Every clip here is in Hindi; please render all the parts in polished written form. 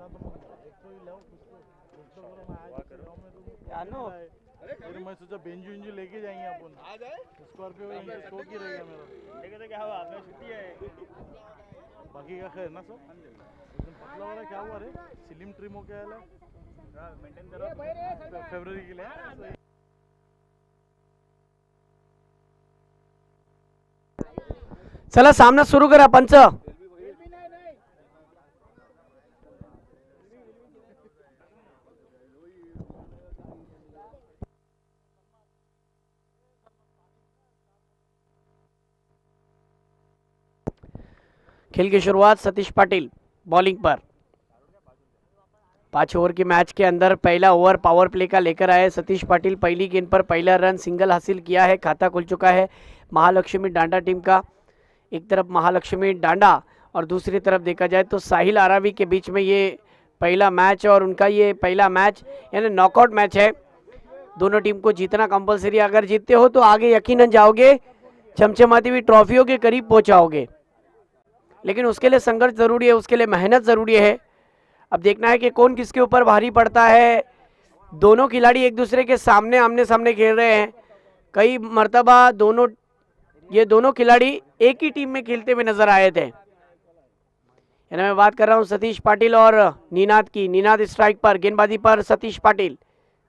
मैं सोचा बेंजू इंजू लेके जाएंगे अपन। आ जाए स्कॉर्पियो शो की रहेगा मेरा। लेके तो क्या हुआ, मैं छुट्टी है। बाकी का खैर ना सब एकदम पतला वाला क्या हुआ रे, स्लिम ट्रिम हो क्या है मेंटेन करो फरवरी के लिए। चला सामना सुरू करा पंच। खेल की शुरुआत सतीश पाटिल बॉलिंग पर। 5 ओवर की मैच के अंदर पहला ओवर पावर प्ले का लेकर आए सतीश पाटिल। पहली गेंद पर पहला रन सिंगल हासिल किया है, खाता खुल चुका है महालक्ष्मी डांडा टीम का। एक तरफ महालक्ष्मी डांडा और दूसरी तरफ देखा जाए तो साहिल आरावी के बीच में ये पहला मैच और उनका ये पहला मैच यानी नॉकआउट मैच है। दोनों टीम को जीतना कंपलसरी, अगर जीतते हो तो आगे यकीनन जाओगे, चमचमाती हुई ट्रॉफियों के करीब पहुंचाओगे, लेकिन उसके लिए संघर्ष जरूरी है, उसके लिए मेहनत जरूरी है। अब देखना है कि कौन किसके ऊपर भारी पड़ता है। दोनों खिलाड़ी एक दूसरे के सामने आमने सामने खेल रहे हैं। कई मर्तबा ये दोनों खिलाड़ी एक ही टीम में खेलते हुए नजर आए थे। यानी मैं बात कर रहा हूं सतीश पाटिल और निनाद की। निनाद स्ट्राइक पर, गेंदबाजी पर सतीश पाटिल।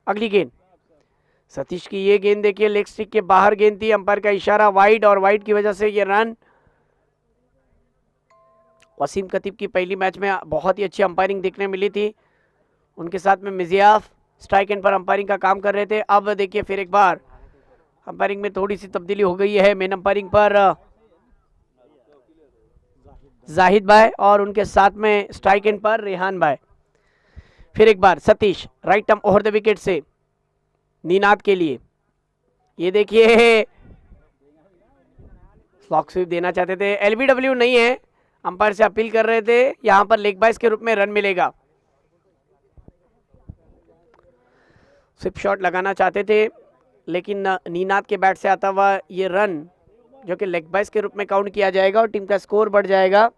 अगली गेंद सतीश की, ये गेंद देखिए लेग स्टिक के बाहर गेंद थी, अंपायर का इशारा वाइड और वाइड की वजह से ये रन। वसीम खतीब की पहली मैच में बहुत ही अच्छी अंपायरिंग देखने मिली थी, उनके साथ में मिजियाफ स्ट्राइक एंड पर अंपायरिंग का काम कर रहे थे। अब देखिए फिर एक बार अंपायरिंग में थोड़ी सी तब्दीली हो गई है। मेन अंपायरिंग पर जाहिद भाई और उनके साथ में स्ट्राइक एंड पर रेहान भाई। फिर एक बार Satish right arm over the wicket से निनाद के लिए, ये देखिए स्लॉक स्वीप देना चाहते थे, एलबीडब्ल्यू नहीं है, अंपायर से अपील कर रहे थे, यहां पर लेग बाइस के रूप में रन मिलेगा। स्विप शॉट लगाना चाहते थे लेकिन निनाद के बैट से आता हुआ ये रन जो कि लेग बाइस के रूप में काउंट किया जाएगा और टीम का स्कोर बढ़ जाएगा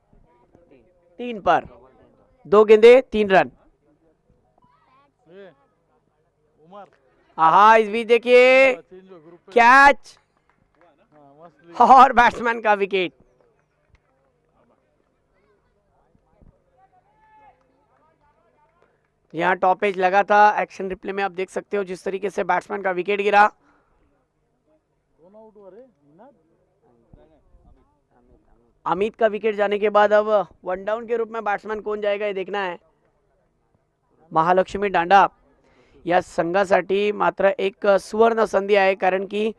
3 पर। 2 गेंदे 3 रन। हाँ इस बीच देखिए कैच और बैट्समैन का विकेट। यहाँ टॉप एज लगा था, एक्शन रिप्ले में आप देख सकते हो जिस तरीके से बैट्समैन का विकेट गिरा। अमित का विकेट जाने के बाद अब 1 डाउन के रूप में बैट्समैन कौन जाएगा ये देखना है। महालक्ष्मी डांडा या संघासाठी मात्र एक सुवर्ण संधी आहे, कारण की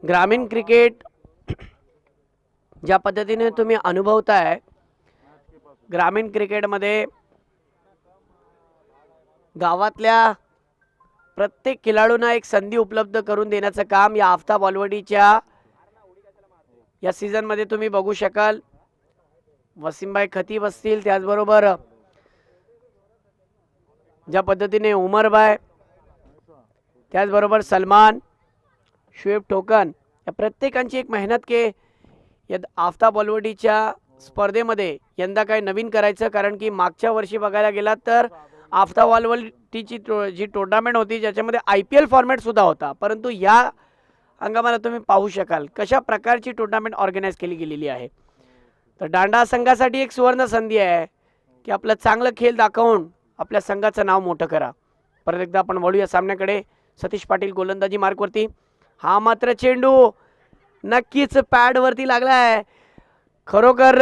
ग्रामीण क्रिकेट ज्या पद्धतीने तुम्ही अनुभवताय, ग्रामीण क्रिकेटमध्ये गावातल्या प्रत्येक खेळाडूंना एक संधी उपलब्ध करून देण्याचं काम या आफ्ताब ऑलवडीच्या या सीझन मध्ये तुम्ही बघू शकाल। वसीमभाई खतीब असतील, त्याचबरोबर ज्या पद्धतीने उमरभाई, त्याचबरोबर सलमान, शुएब ठोकन या प्रत्येकांची एक मेहनत के या आफ्ताब ऑलवडीच्या स्पर्धेमध्ये यंदा काय नवीन करायचं, कारण की मागच्या वर्षी बघायला गेलात तर आफ्ताब ऑलवडीची जी टूर्नामेंट होती ज्याच्यामध्ये IPL फॉर्मॅट सुद्धा होता, परंतु या हंगामाला तुम्ही पाहू शकाल कशा प्रकारची टूर्नामेंट ऑर्गनाइज केली गेलेली आहे। तर डांडा संघासाठी एक सुवर्ण संधी आहे की आपलं चांगलं खेळ दाखवून आपल्या संघाचं नाव मोठं करा। परत एकदा आपण वळूया सामन्याकडे। सतीश पाटील गोलंदाजी मार्कवरती, हा मात्र चेंडू नक्कीच पॅड वरती लागलाय। खरोखर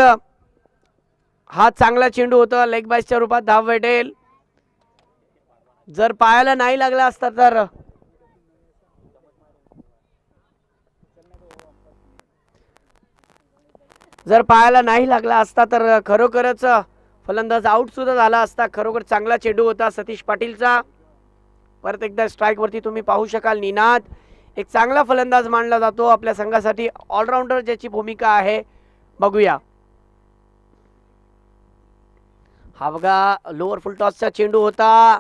हा चांगला चेंडू होता, लेग बाइसच्या रूपात धाव भेटेल। जर पायाला नाही लागला असता तर खरोखरच फलंदाज आउट सुद्धा झाला असता। खरोखर चांगला चेंडू होता सतीश पाटीलचा। परत एकदा स्ट्राइक वरती तुम्ही पाहू शकाल निनाद एक चांगला फलंदाज मानला जातो आपल्या संघासाठी, ऑलराउंडर ज्याची भूमिका आहे। बघूया हा बघा लोअर फुल टॉसचा चेंडू होता,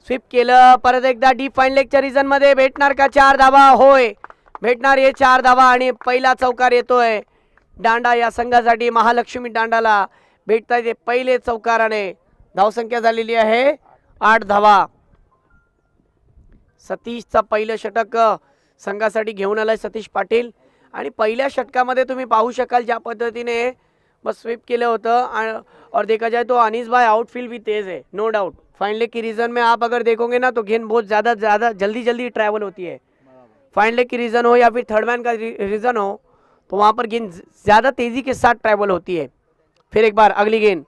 स्वीप केलं। परत एकदा डीप फाईन लेगच्या रिजन मध्ये भेटणार का 4 धावा? होय भेटणार हे 4 धावा आणि पहिला चौकार येतोय डांडा या संघासाठी। महालक्ष्मी डांडाला भेटता येते पहिले चौकाराने धावसंख्या झालेली आहे 8 धावा. सतीशचा पहिलं षटक संघासाठी घेऊन आलाय सतीश पाटील. आणि पहिल्या षटकामध्ये तुम्ही पाहू शकाल ज्या पद्धतीने बस स्वीप केलं होतं. और देखा जाए तो अनीस भाई आउटफील्ड भी तेज है, नो डाउट. फाइन लेग की रीजन में आप अगर देखोगे ना तो गेंद बहुत ज़्यादा जल्दी ट्रैवल होती है. फाइन लेग की रीजन हो या फिर थर्ड मैन का रीजन हो तो वहाँ पर गेंद ज़्यादा तेज़ी के साथ ट्रैवल होती है. फिर एक बार अगली गेंद,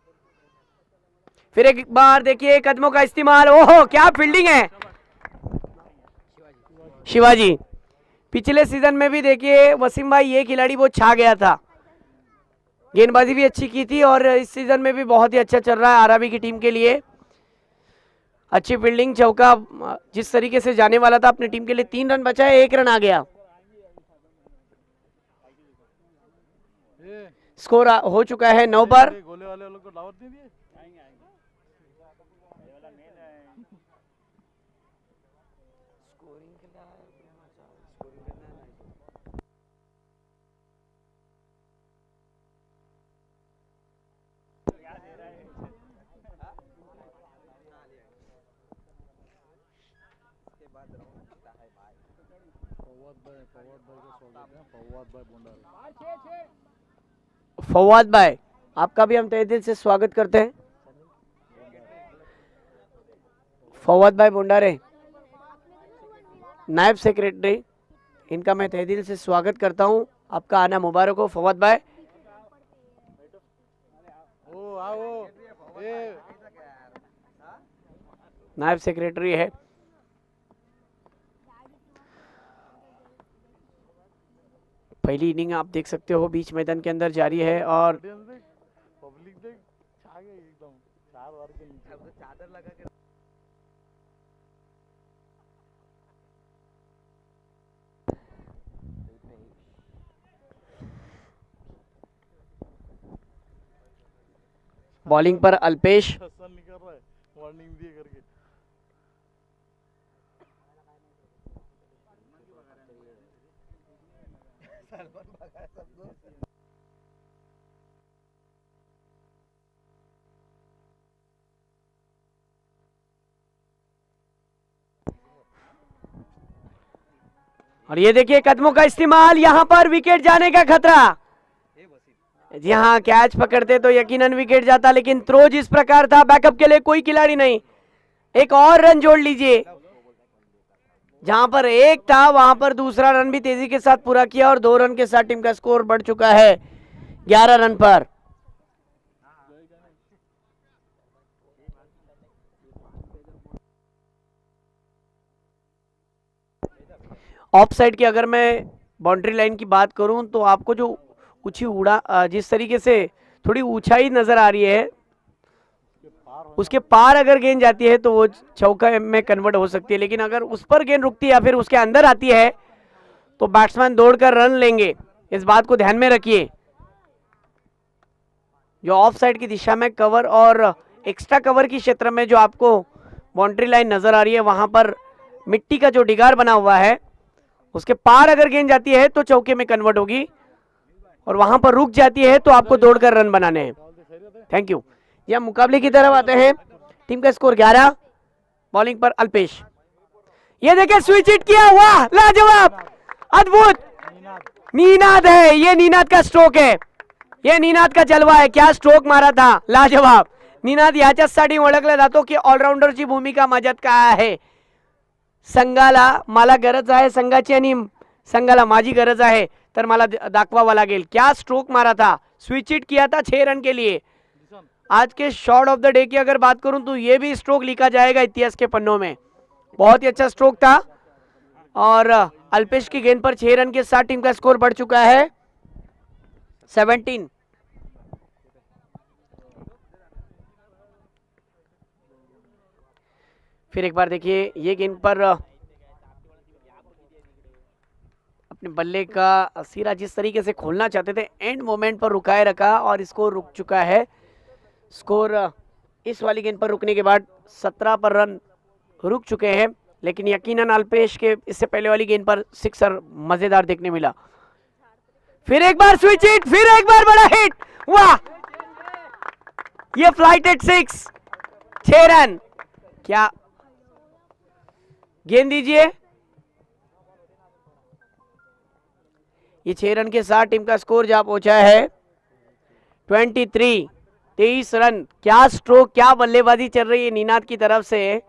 फिर एक बार देखिए कदमों का इस्तेमाल. ओहो क्या फील्डिंग है शिवाजी. पिछले सीजन में भी देखिए वसीम भाई ये खिलाड़ी वो छा गया था, गेंदबाजी भी अच्छी की थी और इस सीजन में भी बहुत ही अच्छा चल रहा है आरआरबी की टीम के लिए. अच्छी फील्डिंग, चौका जिस तरीके से जाने वाला था अपनी टीम के लिए. 3 रन बचा है, 1 रन आ गया. स्कोर हो चुका है 9 पर. गोले वाले लोग को दावत नहीं दिए. फवाद भाई आपका भी हम तहे दिल से स्वागत करते हैं. फवाद भाई भंडारे नायब सेक्रेटरी, इनका मैं तहे दिल से स्वागत करता हूं. आपका आना मुबारक हो फवाद भाई. नायब सेक्रेटरी है. पहली इनिंग आप देख सकते हो बीच मैदान के अंदर जारी है और पब्लिक देख छा गई एकदम 4 ओवर के नीचे चादर लगा के. बॉलिंग पर अल्पेश. निकल रहा है वार्निंग दिए करके. और ये देखिए कदमों का इस्तेमाल, यहां पर विकेट जाने का खतरा. जी हाँ, कैच पकड़ते तो यकीनन विकेट जाता, लेकिन थ्रो जिस प्रकार था बैकअप के लिए कोई खिलाड़ी नहीं. एक और रन जोड़ लीजिए. जहां पर एक था वहां पर दूसरा रन भी तेजी के साथ पूरा किया और 2 रन के साथ टीम का स्कोर बढ़ चुका है 11 रन पर. ऑफ साइड की अगर मैं बाउंड्री लाइन की बात करूं तो आपको जो ऊंची उड़ा जिस तरीके से थोड़ी ऊंचाई नजर आ रही है उसके पार अगर गेंद जाती है तो वो चौका में कन्वर्ट हो सकती है. लेकिन अगर उस पर गेंद रुकती है या फिर उसके अंदर आती है तो बैट्समैन दौड़कर रन लेंगे. इस बात को ध्यान में रखिए. जो ऑफ साइड की दिशा में कवर और एक्स्ट्रा कवर की क्षेत्र में जो आपको बाउंड्री लाइन नजर आ रही है वहां पर मिट्टी का जो डिगार बना हुआ है उसके पार अगर गेंद जाती है तो चौके में कन्वर्ट होगी और वहां पर रुक जाती है तो आपको दौड़कर रन बनाने हैं. Thank you. यह मुकाबले की तरफ आते हैं. टीम का स्कोर 11. बॉलिंग पर अल्पेश. ये देखिए स्विच हिट किया हुआ, लाजवाब, अद्भुत. नीनाद है, ये नीनाद का स्ट्रोक है, ये नीनाद का जलवा है. क्या स्ट्रोक मारा था, लाजवाब. नीनाद याच्यासाठी ओळखला जातो की ऑलराउंडरची भूमिका माझ्यात काय आहे. संघाला मला गरज आहे संघाची आणि संघाला माझी गरज आहे तर मला दाखवावा लागेल. क्या स्ट्रोक मारा था, स्विच हिट किया था 6 रन के लिए. आज के शॉट ऑफ द डे की अगर बात करूं तो ये भी स्ट्रोक लिखा जाएगा इतिहास के पन्नों में. बहुत ही अच्छा स्ट्रोक था और अल्पेश की गेंद पर 6 रन के साथ टीम का स्कोर बढ़ चुका है 17. फिर एक बार देखिए ये गेंद पर अपने बल्ले का सिरा जिस तरीके से खोलना चाहते थे एंड मोमेंट पर रुकाए रखा और स्कोर रुक चुका है. स्कोर इस वाली गेंद पर रुकने के बाद 17 पर रन रुक चुके हैं. लेकिन यकीनन अल्पेश के इससे पहले वाली गेंद पर सिक्सर मजेदार देखने मिला. फिर एक बार स्विच हिट, फिर एक बार बड़ा हिट. वाह, ये फ्लाइटेड 6 6 रन। क्या गेंद दीजिए। ये 6 रन के साथ टीम का स्कोर जा पहुंचा है 23। 23 रन। क्या स्ट्रोक, क्या बल्लेबाजी चल रही है निनाद की तरफ से।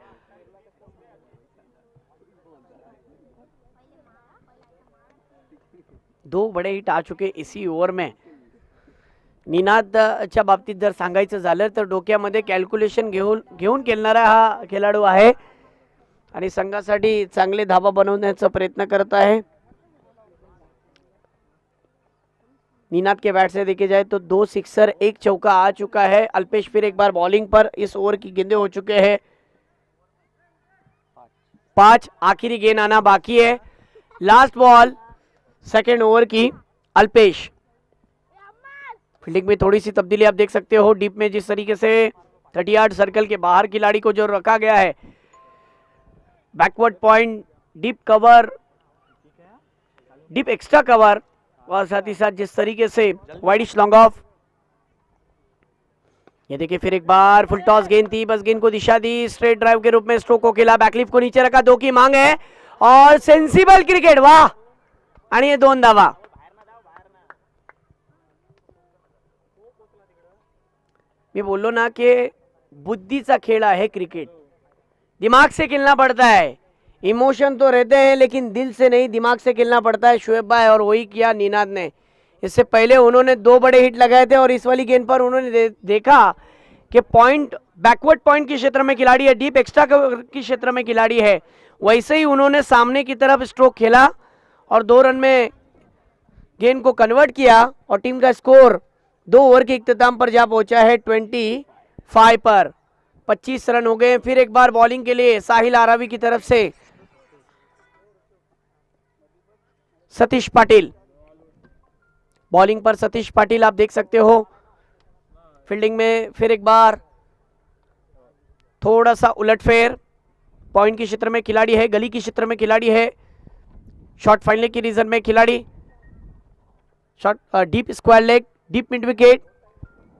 दो बड़े हिट आ चुके इसी ओव्हर में. निनादच्या बाबतीत जर सांगायचं झालं तर डोक्यामध्ये कॅल्क्युलेशन घेऊन खेळणारा हा खेळाडू आहे आणि संघासाठी चांगले धाबा बनवण्याचा प्रयत्न करत आहे. निनाद के बैट से देखे जाए तो 2 सिक्सर 1 चौका आ चुका है. अल्पेश फिर एक बार बॉलिंग पर. इस ओवर की गेंदें हो चुके हैं 5. आखिरी गेंद आना बाकी है. लास्ट बॉल सेकेंड ओवर की. अल्पेश फील्डिंग में थोड़ी सी तब्दीली आप देख सकते हो. डीप में जिस तरीके से 30 यार्ड सर्कल के बाहर खिलाड़ी को जो रखा गया है, backward point, deep cover, deep extra cover और साथ ही साथ जिस तरीके से वाइडिश लॉन्ग ऑफ. ये देखिए फिर एक बार फुल टॉस गेंद थी, बस गेंद को दिशा दी, स्ट्रेट ड्राइव के रूप में स्ट्रोक को खेला, बैकलिफ को नीचे रखा, 2 की मांग है और सेंसिबल क्रिकेट. वाह. आणि ये 2 धावा. मैं बोलो ना कि बुद्धि सा खेल है क्रिकेट. दिमाग से खेलना पड़ता है. इमोशन तो रहते हैं लेकिन दिल से नहीं, दिमाग से खेलना पड़ता है शोएब भाई, और वही किया निनाद ने. इससे पहले उन्होंने 2 बड़े हिट लगाए थे और इस वाली गेंद पर उन्होंने देखा कि पॉइंट बैकवर्ड पॉइंट के क्षेत्र में खिलाड़ी है, डीप एक्स्ट्रा कवर के क्षेत्र में खिलाड़ी है. वैसे ही उन्होंने सामने की तरफ स्ट्रोक खेला और 2 रन में गेंद को कन्वर्ट किया और टीम का स्कोर 2 ओवर के इख्तिताम पर जा पहुंचा है 25 पर. 25 रन हो गए. फिर एक बार बॉलिंग के लिए साहिल आरावी की तरफ से सतीश पाटिल. बॉलिंग पर सतीश पाटिल आप देख सकते हो. फील्डिंग में फिर एक बार थोड़ा सा उलटफेर. पॉइंट के क्षेत्र में खिलाड़ी है, गली के क्षेत्र में खिलाड़ी है, शॉर्ट फाइनल की रीजन में खिलाड़ी, short deep square leg, deep mid wicket,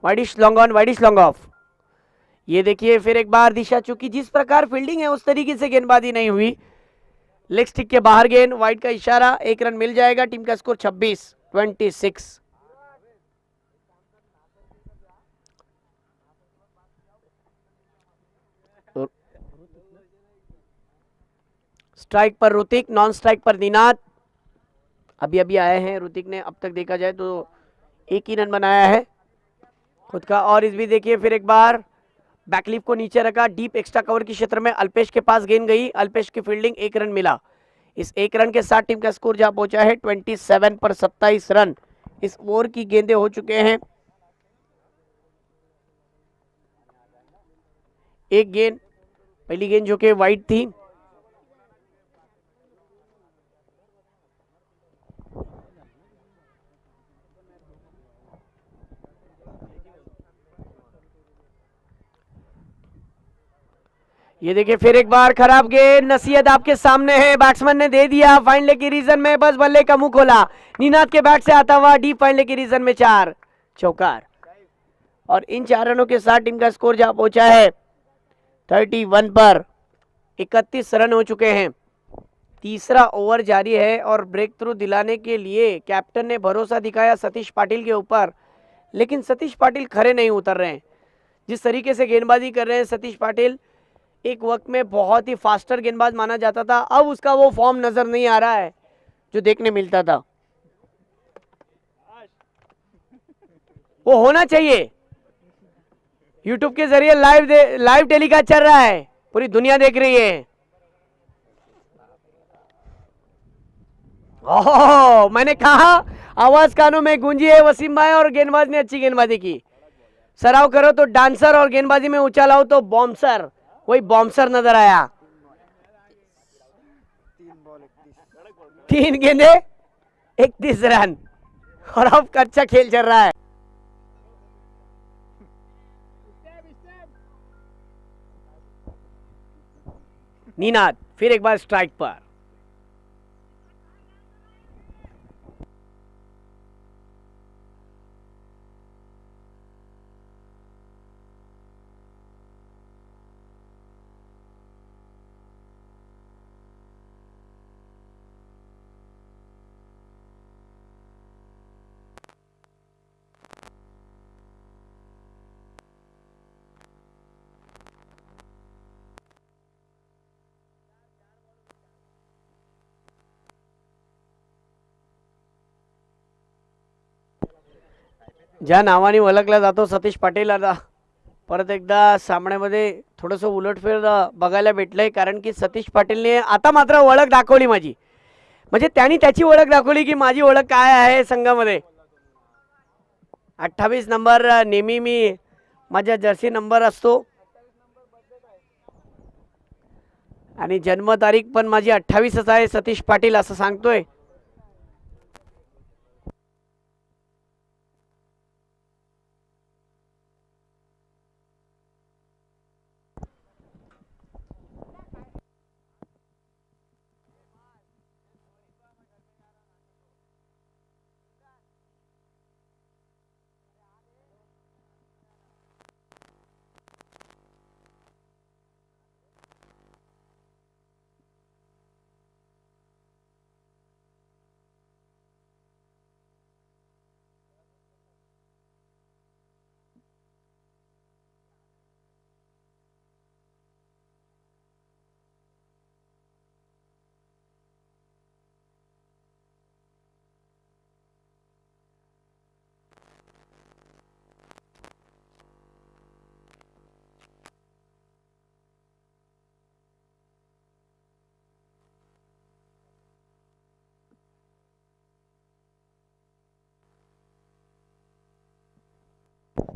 widish long on, widish long off. ये देखिए फिर एक बार दिशा, चूंकि जिस प्रकार फील्डिंग है उस तरीके से गेंदबाजी नहीं हुई. लेग स्टिक के बाहर गेंद, वाइड का इशारा, 1 रन मिल जाएगा. टीम का स्कोर 26. स्ट्राइक पर ऋतिक, नॉन स्ट्राइक पर निनाद. अभी अभी आए हैं ऋतिक ने. अब तक देखा जाए तो 1 ही रन बनाया है खुद का. और इस भी देखिए फिर एक बार बैकलिफ को नीचे रखा, डीप एक्स्ट्रा कवर के क्षेत्र में अल्पेश के पास गेंद गई, अल्पेश की फील्डिंग, 1 रन मिला. इस 1 रन के साथ टीम का स्कोर जा पहुंचा है 27 पर 27 रन. इस ओवर की गेंदें हो चुके हैं. एक गेंद, पहली गेंद जो कि वाइड थी. ये देखिए फिर एक बार खराब गेंद. नसीहत आपके सामने है, बैट्समैन ने दे दिया. फाइनल की रीजन में बस बल्ले का मुंह खोला. निनाद के बैट से आता हुआ डीप फाइनल की रीजन में 4 चौकार. और इन 4 रनों के साथ टीम का स्कोर जा पहुंचा है 31 पर. 31 रन हो चुके हैं. तीसरा ओवर जारी है और ब्रेक थ्रू दिलाने के लिए कैप्टन ने भरोसा दिखाया सतीश पाटिल के ऊपर, लेकिन सतीश पाटिल खरे नहीं उतर रहे हैं. जिस तरीके से गेंदबाजी कर रहे हैं सतीश पाटिल, एक वक्त में बहुत ही फास्टर गेंदबाज माना जाता था. अब उसका वो फॉर्म नजर नहीं आ रहा है जो देखने मिलता था. वो होना चाहिए. यूट्यूब के जरिए लाइव टेलीकास्ट चल रहा है, पूरी दुनिया देख रही है. ओह, मैंने कहा आवाज कानों में गूंजी है वसीम भाई, और गेंदबाज ने अच्छी गेंदबाजी की. सराव करो तो डांसर और गेंदबाजी में ऊंचा लाओ तो बॉम्सर. वही बॉम्सर नजर आया. 3 गेंदे 31 रन और अब अच्छा खेल चल रहा है. निनाद फिर एक बार स्ट्राइक पर. ज्या नावाने ओळखला जातो सतीश पाटील, आता परत एकदा सामन्यामध्ये थोडंसं उलटफेर बघायला भेटलंय, कारण की सतीश पाटीलने आता मात्र ओळख दाखवली माझी, म्हणजे त्यांनी त्याची ओळख दाखवली की माझी ओळख काय आहे संघामध्ये. 28 नंबर नेहमी मी माझ्या जर्सी नंबर असतो आणि जन्मतारीख पण माझी 28च आहे सतीश पाटील असं सांगतोय.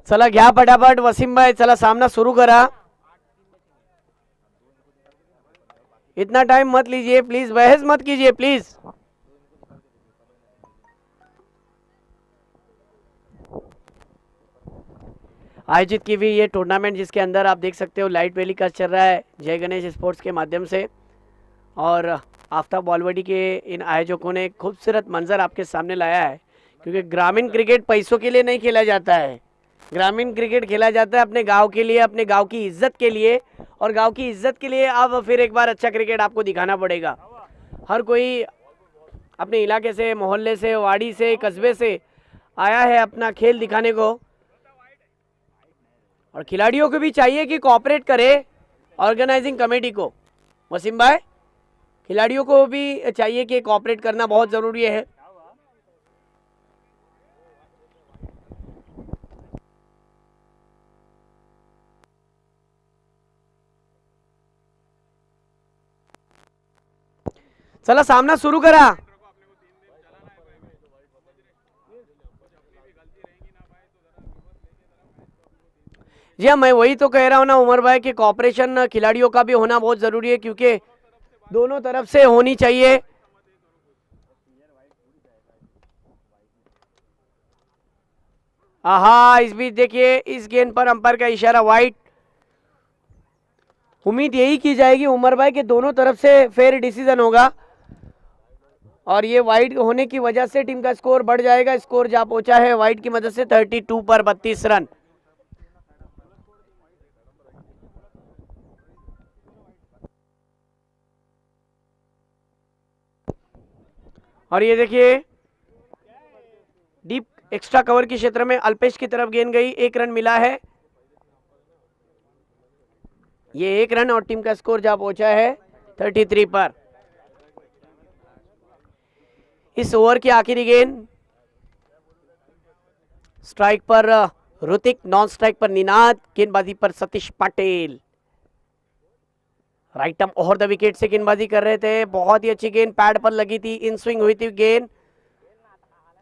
चला घ्या फटाफट वसीम भाई, चला सामना शुरू करा. इतना टाइम मत लीजिए प्लीज, बहस मत कीजिए प्लीज. आयोजित की हुई ये टूर्नामेंट जिसके अंदर आप देख सकते हो लाइट टेलीकास्ट चल रहा है जय गणेश स्पोर्ट्स के माध्यम से, और आफ्ताब बॉलवडी के इन आयोजकों ने एक खूबसूरत मंजर आपके सामने लाया है, क्योंकि ग्रामीण क्रिकेट पैसों के लिए नहीं खेला जाता है. ग्रामीण क्रिकेट खेला जाता है अपने गांव के लिए, अपने गांव की इज्जत के लिए, और गांव की इज्जत के लिए अब फिर एक बार अच्छा क्रिकेट आपको दिखाना पड़ेगा. हर कोई अपने इलाके से, मोहल्ले से, वाड़ी से, कस्बे से आया है अपना खेल दिखाने को, और खिलाड़ियों को भी चाहिए कि कोऑपरेट करे ऑर्गेनाइजिंग कमेटी को. वसीम भाई, खिलाड़ियों को भी चाहिए कि कोऑपरेट करना बहुत ज़रूरी है. चला सामना शुरू करा. जी हाँ, मैं वही तो कह रहा हूँ ना उमर भाई कि कोऑपरेशन खिलाड़ियों का भी होना बहुत जरूरी है, क्योंकि दोनों तरफ से होनी चाहिए. आहा, इस बीच देखिए इस गेंद पर अंपायर का इशारा वाइट. उम्मीद यही की जाएगी उमर भाई कि दोनों तरफ से फेयर डिसीजन होगा, और ये वाइट होने की वजह से टीम का स्कोर बढ़ जाएगा. स्कोर जा पहुंचा है वाइट की मदद से 32 पर 32 रन. और ये देखिए डीप एक्स्ट्रा कवर के क्षेत्र में अल्पेश की तरफ गेंद गई, 1 रन मिला है. ये 1 रन और टीम का स्कोर जा पहुंचा है 33 पर. इस ओवर की आखिरी गेंद स्ट्राइक पर ऋतिक, नॉन स्ट्राइक पर निनाद, गेंदबाजी पर Satish Patil. Right arm over the wicket से गेंदबाजी कर रहे थे. बहुत ही अच्छी गेंद पैड पर लगी थी, इन स्विंग हुई थी गेंद.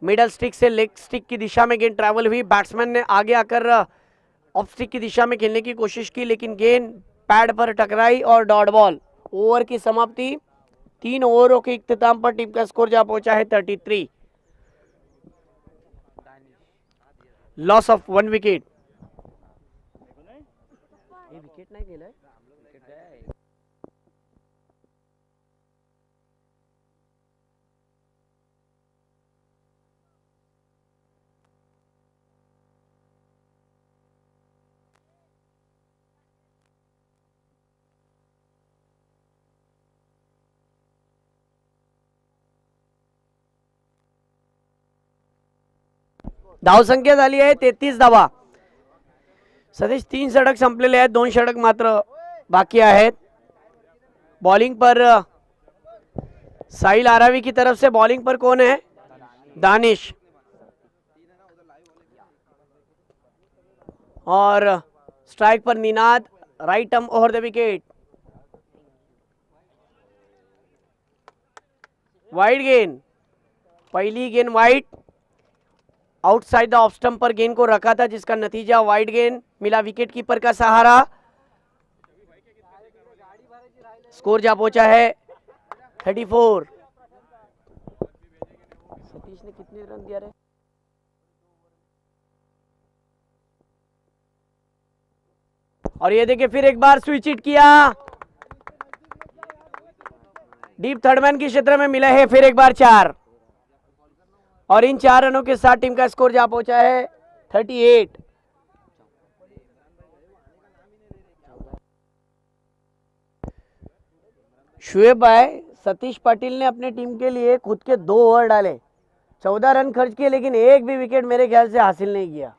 मिडल स्टिक से लेग स्टिक की दिशा में गेंद ट्रैवल हुई. बैट्समैन ने आगे आकर ऑफ स्टिक की दिशा में खेलने की कोशिश की, लेकिन गेंद पैड पर टकराई और डॉट बॉल. ओवर की समाप्ति. 3 ओवरों के इख्तिताम पर टीम का स्कोर जा पहुंचा है 33. Loss of 1 wicket. विकेट नहीं खेला है. धावसंख्या झाली आहे 33 धावा. सतीश 3 षटक संपलेले आहेत, 2 षटक मात्र बाकी आहेत. बॉलिंग पर साहिल आरावी की तरफ से बॉलिंग पर कौन है? दानिश. और स्ट्राइक पर Ninad, right arm over the wicket. Wide गेंद, पहली गेंद wide, outside the off stump पर गेंद को रखा था, जिसका नतीजा वाइड गेंद मिला विकेट कीपर का सहारा। स्कोर जा पहुंचा है 34। सतीश ने कितने रन दिया रे? और ये देखिए फिर एक बार स्विच हिट किया, डीप थर्डमैन के क्षेत्र में मिला है फिर एक बार 4, और इन 4 रनों के साथ टीम का स्कोर जा पहुंचा है 38। शुएब भाई, सतीश पाटिल ने अपने टीम के लिए खुद के 2 ओवर डाले, 14 रन खर्च किए, लेकिन एक भी विकेट मेरे ख्याल से हासिल नहीं किया।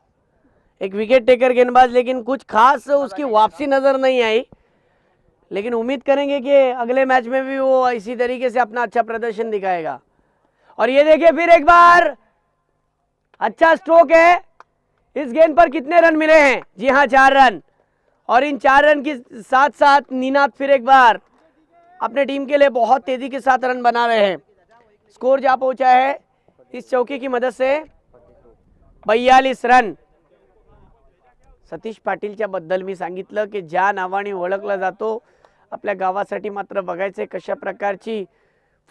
एक विकेट टेकर गेंदबाज, लेकिन कुछ खास उसकी वापसी नजर नहीं आई। लेकिन उम्मीद करेंगे कि अगले मैच में भी वो इसी तरीके से अपना अच्छा प्रदर्शन दिखाएगा। और ये देखिए फिर एक बार अच्छा स्ट्रोक है। इस गेंद पर कितने रन मिले हैं? जी हाँ, 4 रन। और इन 4 रन के साथ साथ निनाद फिर एक बार अपने टीम के लिए बहुत तेजी के साथ रन बना रहे हैं। स्कोर जा पहुंचा है इस चौके की मदद से 42 रन। सतीश पाटीलच्या बद्दल मी सांगितलं की ज्या नावाने ओळखला जातो, आपल्या गावासाठी मात्र बघायचे कशा प्रकारची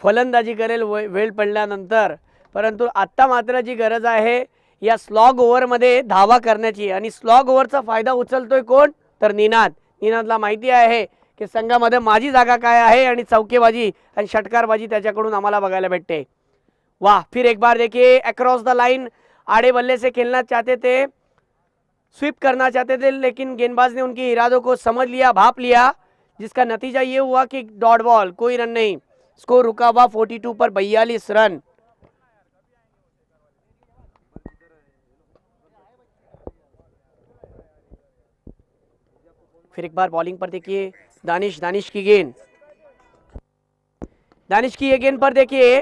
फलंदाजी करेल वेळ पडल्यानंतर। परंतु आत्ता मात्र जी गरज आहे या स्लॉग ओव्हरमध्ये धावा करण्याची, आणि स्लॉग ओव्हरचा फायदा उचलतोय कोण? तर निनाद। निनादला माहिती आहे की संघामध्ये माझी जागा काय आहे, आणि चौकेबाजी आणि षटकारबाजी त्याच्याकडून आम्हाला बघायला भेटते। वाह, फिर एक बार देखिए अक्रॉस द लाइन, आड़े बल्ले से खेलना चाहते थे, स्वीप करना चाहते थे, लेकिन गेंदबाज ने उनके इरादों को समझ लिया, भाप लिया, जिसका नतीजा ये हुआ कि डॉट बॉल, कोई रन नहीं। स्कोर रुका हुआ 42 पर 42 रन। फिर एक बार बॉलिंग पर देखिए दानिश की गेंद, दानिश की ये गेंद पर देखिए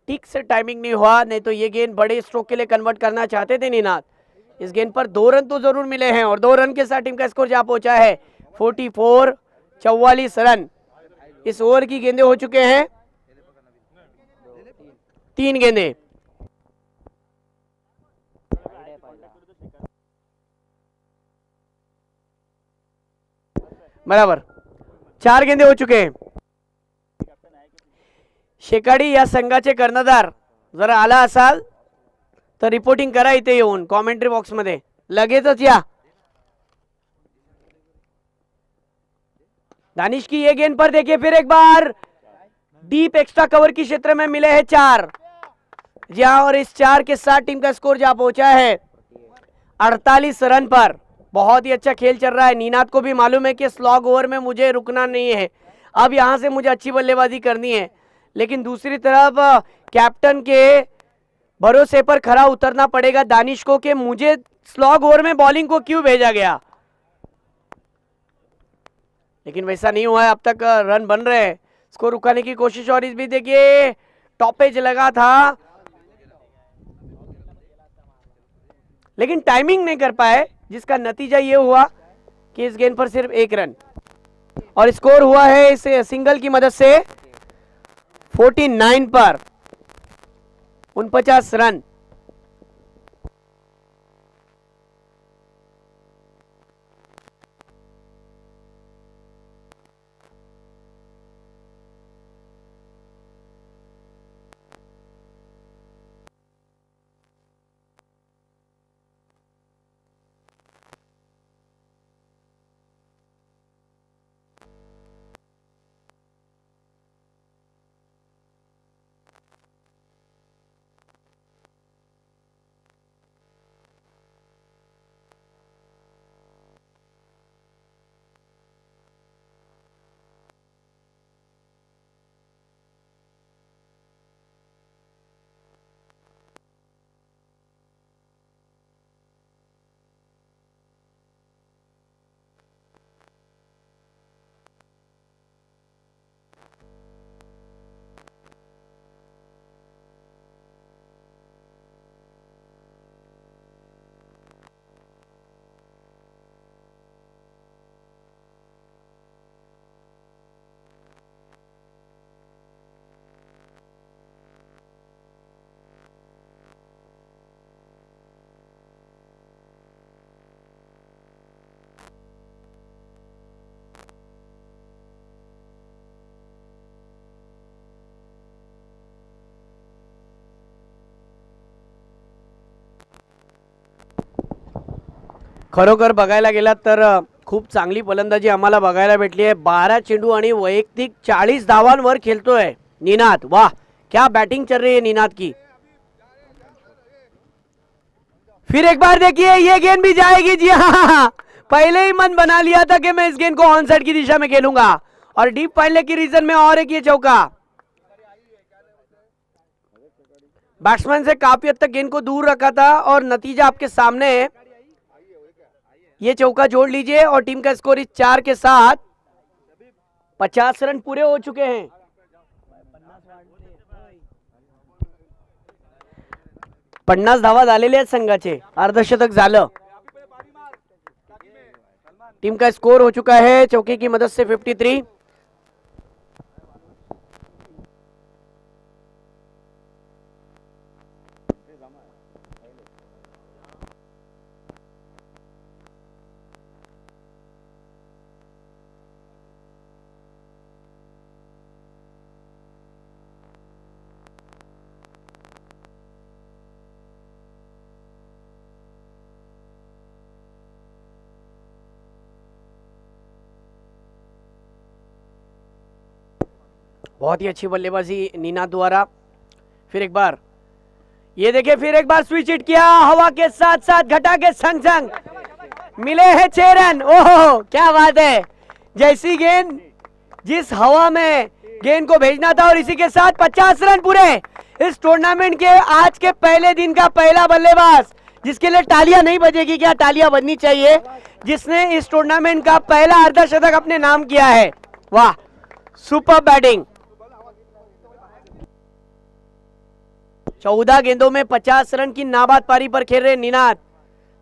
ठीक से टाइमिंग नहीं हुआ, नहीं तो ये गेंद बड़े स्ट्रोक के लिए कन्वर्ट करना चाहते थे निनाद। इस गेंद पर 2 रन तो जरूर मिले हैं, और 2 रन के साथ टीम का स्कोर जा पहुंचा है 44, 44 रन। इस ओवर की गेंदें हो चुके हैं 3 गेंदें। बराबर 4 गेंदे हो चुके हैं। शेकाडी या संघाचे कर्णधार जरा आला असाल तर रिपोर्टिंग करा इथे येऊन कॉमेंट्री बॉक्स मध्ये, लगेचच या। दानिश की ये गेंद पर देखिए फिर एक बार डीप एक्स्ट्रा कवर की क्षेत्र में मिले हैं 4, जहां और इस 4 के साथ टीम का स्कोर जा पहुंचा है 48 रन पर। बहुत ही अच्छा खेल चल रहा है। निनाद को भी मालूम है कि स्लॉग ओवर में मुझे रुकना नहीं है, अब यहां से मुझे अच्छी बल्लेबाजी करनी है। लेकिन दूसरी तरफ कैप्टन के भरोसे पर खरा उतरना पड़ेगा दानिश को कि मुझे स्लॉग ओवर में बॉलिंग को क्यों भेजा गया। लेकिन वैसा नहीं हुआ है, अब तक रन बन रहे हैं। स्कोर रुकाने की कोशिश, और इस भी देखिए टॉपेज लगा था, लेकिन टाइमिंग नहीं कर पाए, जिसका नतीजा ये हुआ कि इस गेंद पर सिर्फ 1 रन, और स्कोर हुआ है इस सिंगल की मदद से 49 पर 49 रन। खरोखर बघायला गेलात तर खूप चांगली फलंदाजी आम्हाला बघायला भेटली आहे. 12 चेंडू आणि वैयक्तिक 40 धावांवर खेलतोय निनाद. वाह, क्या बैटिंग चल रही है निनाद की. फिर एक बार देखिए, ये गेंद भी जाएगी. जी हाँ, पहले ही मन बना लिया था कि मैं इस गेंद को ऑन साइड की दिशा में खेलूंगा और डीप फाइनल की रीजन में और एक ये चौका. बैट्समैन से काफी हद तक गेंद को दूर रखा था और नतीजा आपके सामने है. ये चौका जोड़ लीजिए और टीम का स्कोर इस 4 के साथ 50 रन पूरे हो चुके हैं. 50 धावा झालेले आहेत संघाचे. अर्धशतक झालं. टीम का स्कोर हो चुका है चौके की मदद से 53. बहुत ही अच्छी बल्लेबाजी नीना द्वारा. फिर एक बार ये देखिए, फिर एक बार स्विच हिट किया हवा के साथ साथ घटा के संग संग मिले हैं 6 रन. ओहो, क्या बात है. जैसी गेंद जिस हवा में गेंद को भेजना था और इसी के साथ 50 रन पूरे. इस टूर्नामेंट के आज के पहले दिन का पहला बल्लेबाज, जिसके लिए तालियां नहीं बजेगी, क्या तालियां बजनी चाहिए, जिसने इस टूर्नामेंट का पहला अर्धशतक अपने नाम किया है. वाह, सुपर बैटिंग. 14 गेंदों में 50 रन की नाबाद पारी पर खेल रहे निनाद.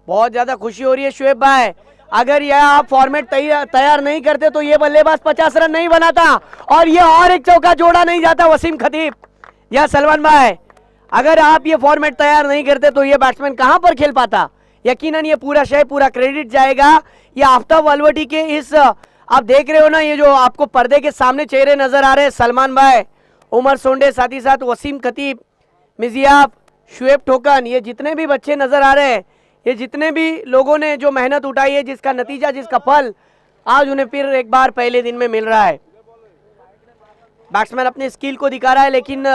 बहुत ज्यादा खुशी हो रही है शुएब भाई. अगर यह आप फॉर्मेट तैयार नहीं करते तो ये बल्लेबाज 50 रन नहीं बनाता और ये और एक चौका जोड़ा नहीं जाता वसीम खतीब या सलमान भाई. अगर आप ये फॉर्मेट तैयार नहीं करते तो ये बैट्समैन कहां पर खेल पाता. यकीनन ये पूरा श्रेय, पूरा क्रेडिट जाएगा ये आफ्ताब वलवटी के इस, आप देख रहे हो ना, ये जो आपको पर्दे के सामने चेहरे नजर आ रहे हैं, सलमान भाई, उमर सोंडे, साथ ही साथ वसीम खतीब, मिजियाब, शुएब ठोकन, ये जितने भी बच्चे नजर आ रहे हैं, ये जितने भी लोगों ने जो मेहनत उठाई है, जिसका नतीजा, जिसका फल आज उन्हें फिर एक बार पहले दिन में मिल रहा है. बैट्समैन अपने स्किल को दिखा रहा है, लेकिन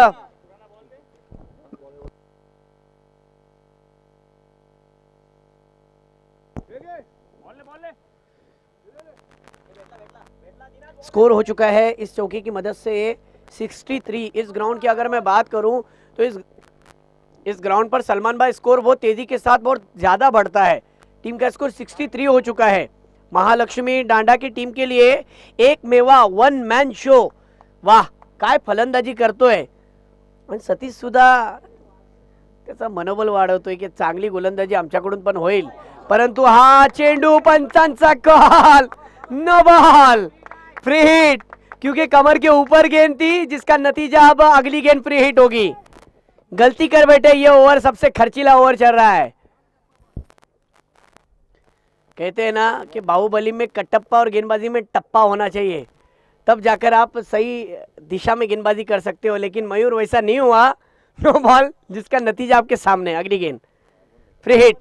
स्कोर हो चुका है इस चौके की मदद से 63. इस ग्राउंड की अगर मैं बात करूं तो इस ग्राउंड पर सलमान भाई स्कोर बहुत तेजी के साथ बहुत ज्यादा बढ़ता है. टीम का स्कोर 63 हो चुका है. महालक्ष्मी डांडा की टीम के लिए एक मेवा 1 मॅन शो. वाह, काय फलंदाजी करतोय. आणि सतीश सुद्धा त्याचा मनोबल वाढवतोय की चांगली गोलंदाजी आमच्याकडून पण होईल. परंतु हा चेंडू पंचांचा call, no ball, free hit, क्योंकि कमर के ऊपर गेंद थी, जिसका नतीजा अब अगली गेंद फ्री हिट होगी. गलती कर बैठे, ये ओवर सबसे खर्चीला ओवर चल रहा है. कहते हैं ना कि बाहुबली में कटप्पा और गेंदबाजी में टप्पा होना चाहिए, तब जाकर आप सही दिशा में गेंदबाजी कर सकते हो. लेकिन मयूर वैसा नहीं हुआ. नो बॉल, जिसका नतीजा आपके सामने. अगली गेंद फ्री हिट.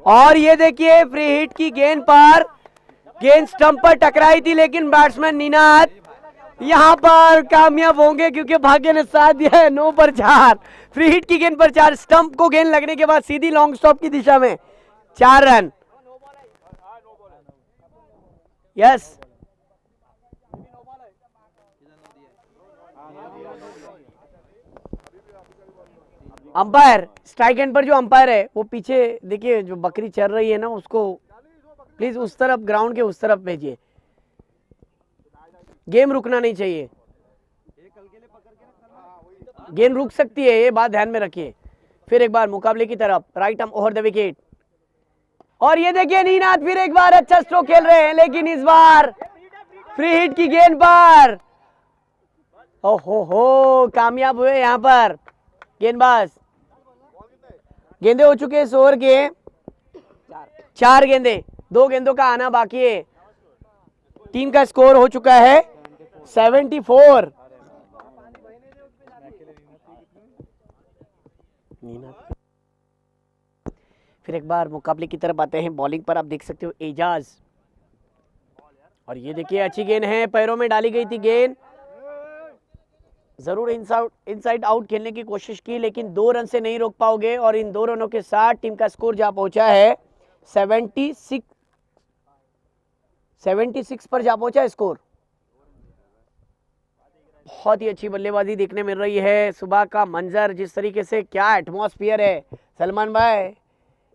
और ये देखिए, फ्री हिट की गेंद पर गेंद स्टंप पर टकराई थी, लेकिन बैट्समैन निनाद यहां पर कामयाब होंगे क्योंकि भाग्य ने साथ दिया है. 9 पर 4. फ्री हिट की गेंद पर 4. स्टंप को गेंद लगने के बाद सीधी लॉन्ग स्टॉप की दिशा में 4 run. Yes, umpire, strike and पर जो अंपायर है वो पीछे देखिए, जो बकरी चल रही है ना, उसको प्लीज उस तरफ, ग्राउंड के उस तरफ भेजिए. गेम रुकना नहीं चाहिए. गेंद रुक सकती है, ये बात ध्यान में रखिए. फिर एक बार मुकाबले की तरफ, right arm over the wicket. और ये देखिए निनाद फिर एक बार अच्छा स्ट्रोक खेल रहे हैं, लेकिन इस बार फ्री हिट की गेंद पर हो कामयाब हुए यहां पर गेंदबाज. गेंदे हो चुके इस ओवर के 4 गेंदे, 2 गेंदों का आना बाकी है. टीम का स्कोर हो चुका है 74. फिर एक बार मुकाबले की तरफ आते हैं। बॉलिंग पर आप देख सकते हो एजाज, और ये देखिए अच्छी गेंद है, पैरों में डाली गई थी गेंद, जरूर इनसाइड आउट खेलने की कोशिश की लेकिन 2 रन से नहीं रोक पाओगे। और इन 2 रनों के साथ टीम का स्कोर जा पहुंचा है 76 पर जा पहुंचा है स्कोर। बहुत ही अच्छी बल्लेबाजी देखने मिल रही है। सुबह का मंजर जिस तरीके से, क्या एटमॉस्फेयर है सलमान भाई,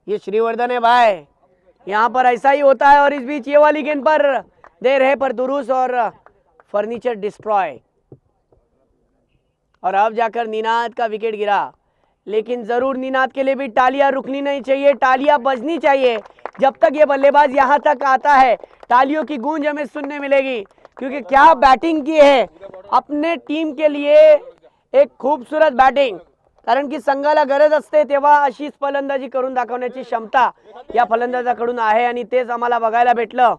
ये श्रीवर्धन है भाई, यहाँ पर ऐसा ही होता है। और इस बीच ये वाली गेंद पर देर है पर दुरुस्त और फर्नीचर डिस्ट्रॉय, और अब जाकर निनाद का विकेट गिरा। लेकिन जरूर निनाद के लिए भी तालियां रुकनी नहीं चाहिए, तालियां बजनी चाहिए। जब तक ये बल्लेबाज यहां तक आता है तालियों की गूंज हमें सुनने मिलेगी, क्योंकि क्या बैटिंग की है अपने टीम के लिए, एक खूबसूरत बैटिंग। कारण की संघाला गरज असते तेव्हा अशीच फलंदाजी करून दाखवण्याची क्षमता या फलंदाजाकडून आहे, आणि तेच आम्हाला बघायला भेटलं।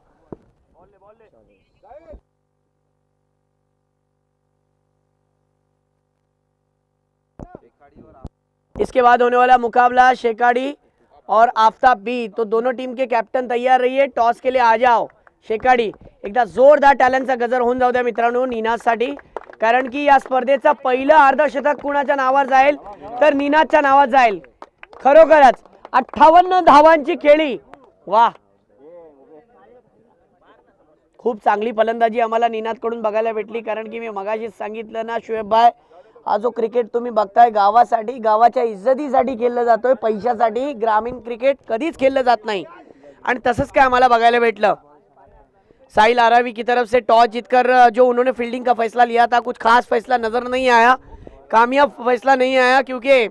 इसके बाद होने वाला मुकाबला शेकाडी और आफ्ताब बी, तो दोनों टीम के कॅप्टन तयार रहिए, टॉस के लिए आ जाओ। शेकाडी, एकदा जोरदार टॅलेंटचा गजर होऊन जाऊ द्या मित्रांनो निनादसाठी, कारण की या स्पर्धेचा पहिलं अर्धशतक कुणाच्या नावावर जाईल तर निनादच्या नावावर जाईल। खरोखरच 58 धावांची खेळी, वाह, खूप चांगली फलंदाजी आम्हाला निनादकडून बघायला भेटली। कारण की मी मगाशीच सांगितलं ना शुएब भाई, हा जो क्रिकेट तुम्ही बघताय गावासाठी, गावाच्या इज्जतीसाठी खेळलं जातोय, पैशासाठी ग्रामीण क्रिकेट कधीच खेळलं जात नाही, आणि तसंच काय आम्हाला बघायला भेटलं। साहिल आरावी की तरफ से टॉस जीतकर जो उन्होंने फील्डिंग का फैसला लिया था, कुछ खास फैसला नजर नहीं आया, कामयाब फैसला नहीं आया, क्योंकि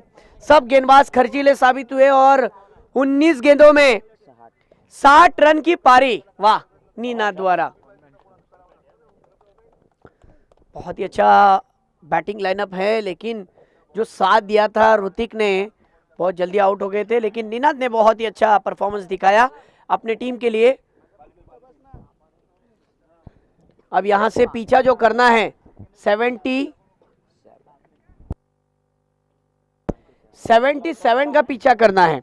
सब गेंदबाज खर्चीले साबित हुए और 19 गेंदों में 60 रन की पारी, वाह निनाद द्वारा। बहुत ही अच्छा बैटिंग लाइनअप है, लेकिन जो साथ दिया था ऋतिक ने, बहुत जल्दी आउट हो गए थे, लेकिन निनाद ने बहुत ही अच्छा परफॉर्मेंस दिखाया अपने टीम के लिए। अब यहां से पीछा जो करना है 77 का पीछा करना है।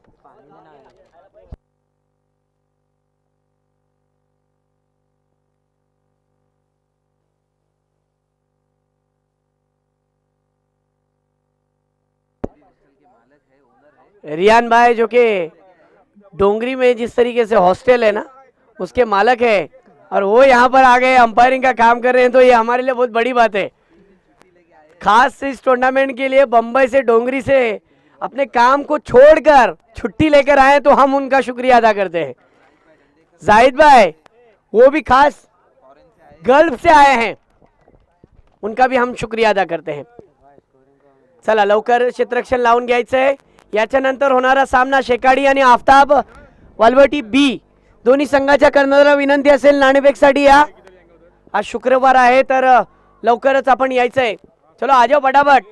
रियान भाई जो कि डोंगरी में जिस तरीके से हॉस्टल है ना, उसके मालक है, और वो यहाँ पर आ गए अंपायरिंग का काम कर रहे हैं, तो ये हमारे लिए बहुत बड़ी बात है। खास इस टूर्नामेंट के लिए बंबई से, डोंगरी से अपने काम को छोड़कर छुट्टी लेकर आए, तो हम उनका शुक्रिया अदा करते हैं। जाहिद भाई वो भी खास गल्फ से आए हैं, उनका भी हम शुक्रिया अदा करते हैं। चला लवकर क्षेत्ररक्षण लावून घ्यायचंय। याच्यानंतर होणारा सामना शेकाडी आणि आफ्ताब वालवटी बी दोन्ही संघाच्या कर्णधारांना विनंती असेल नाणेफेकसाठी या। आज शुक्रवार आहे तर लवकरच आपण यायचंय। चलो आ जाओ फटाफट।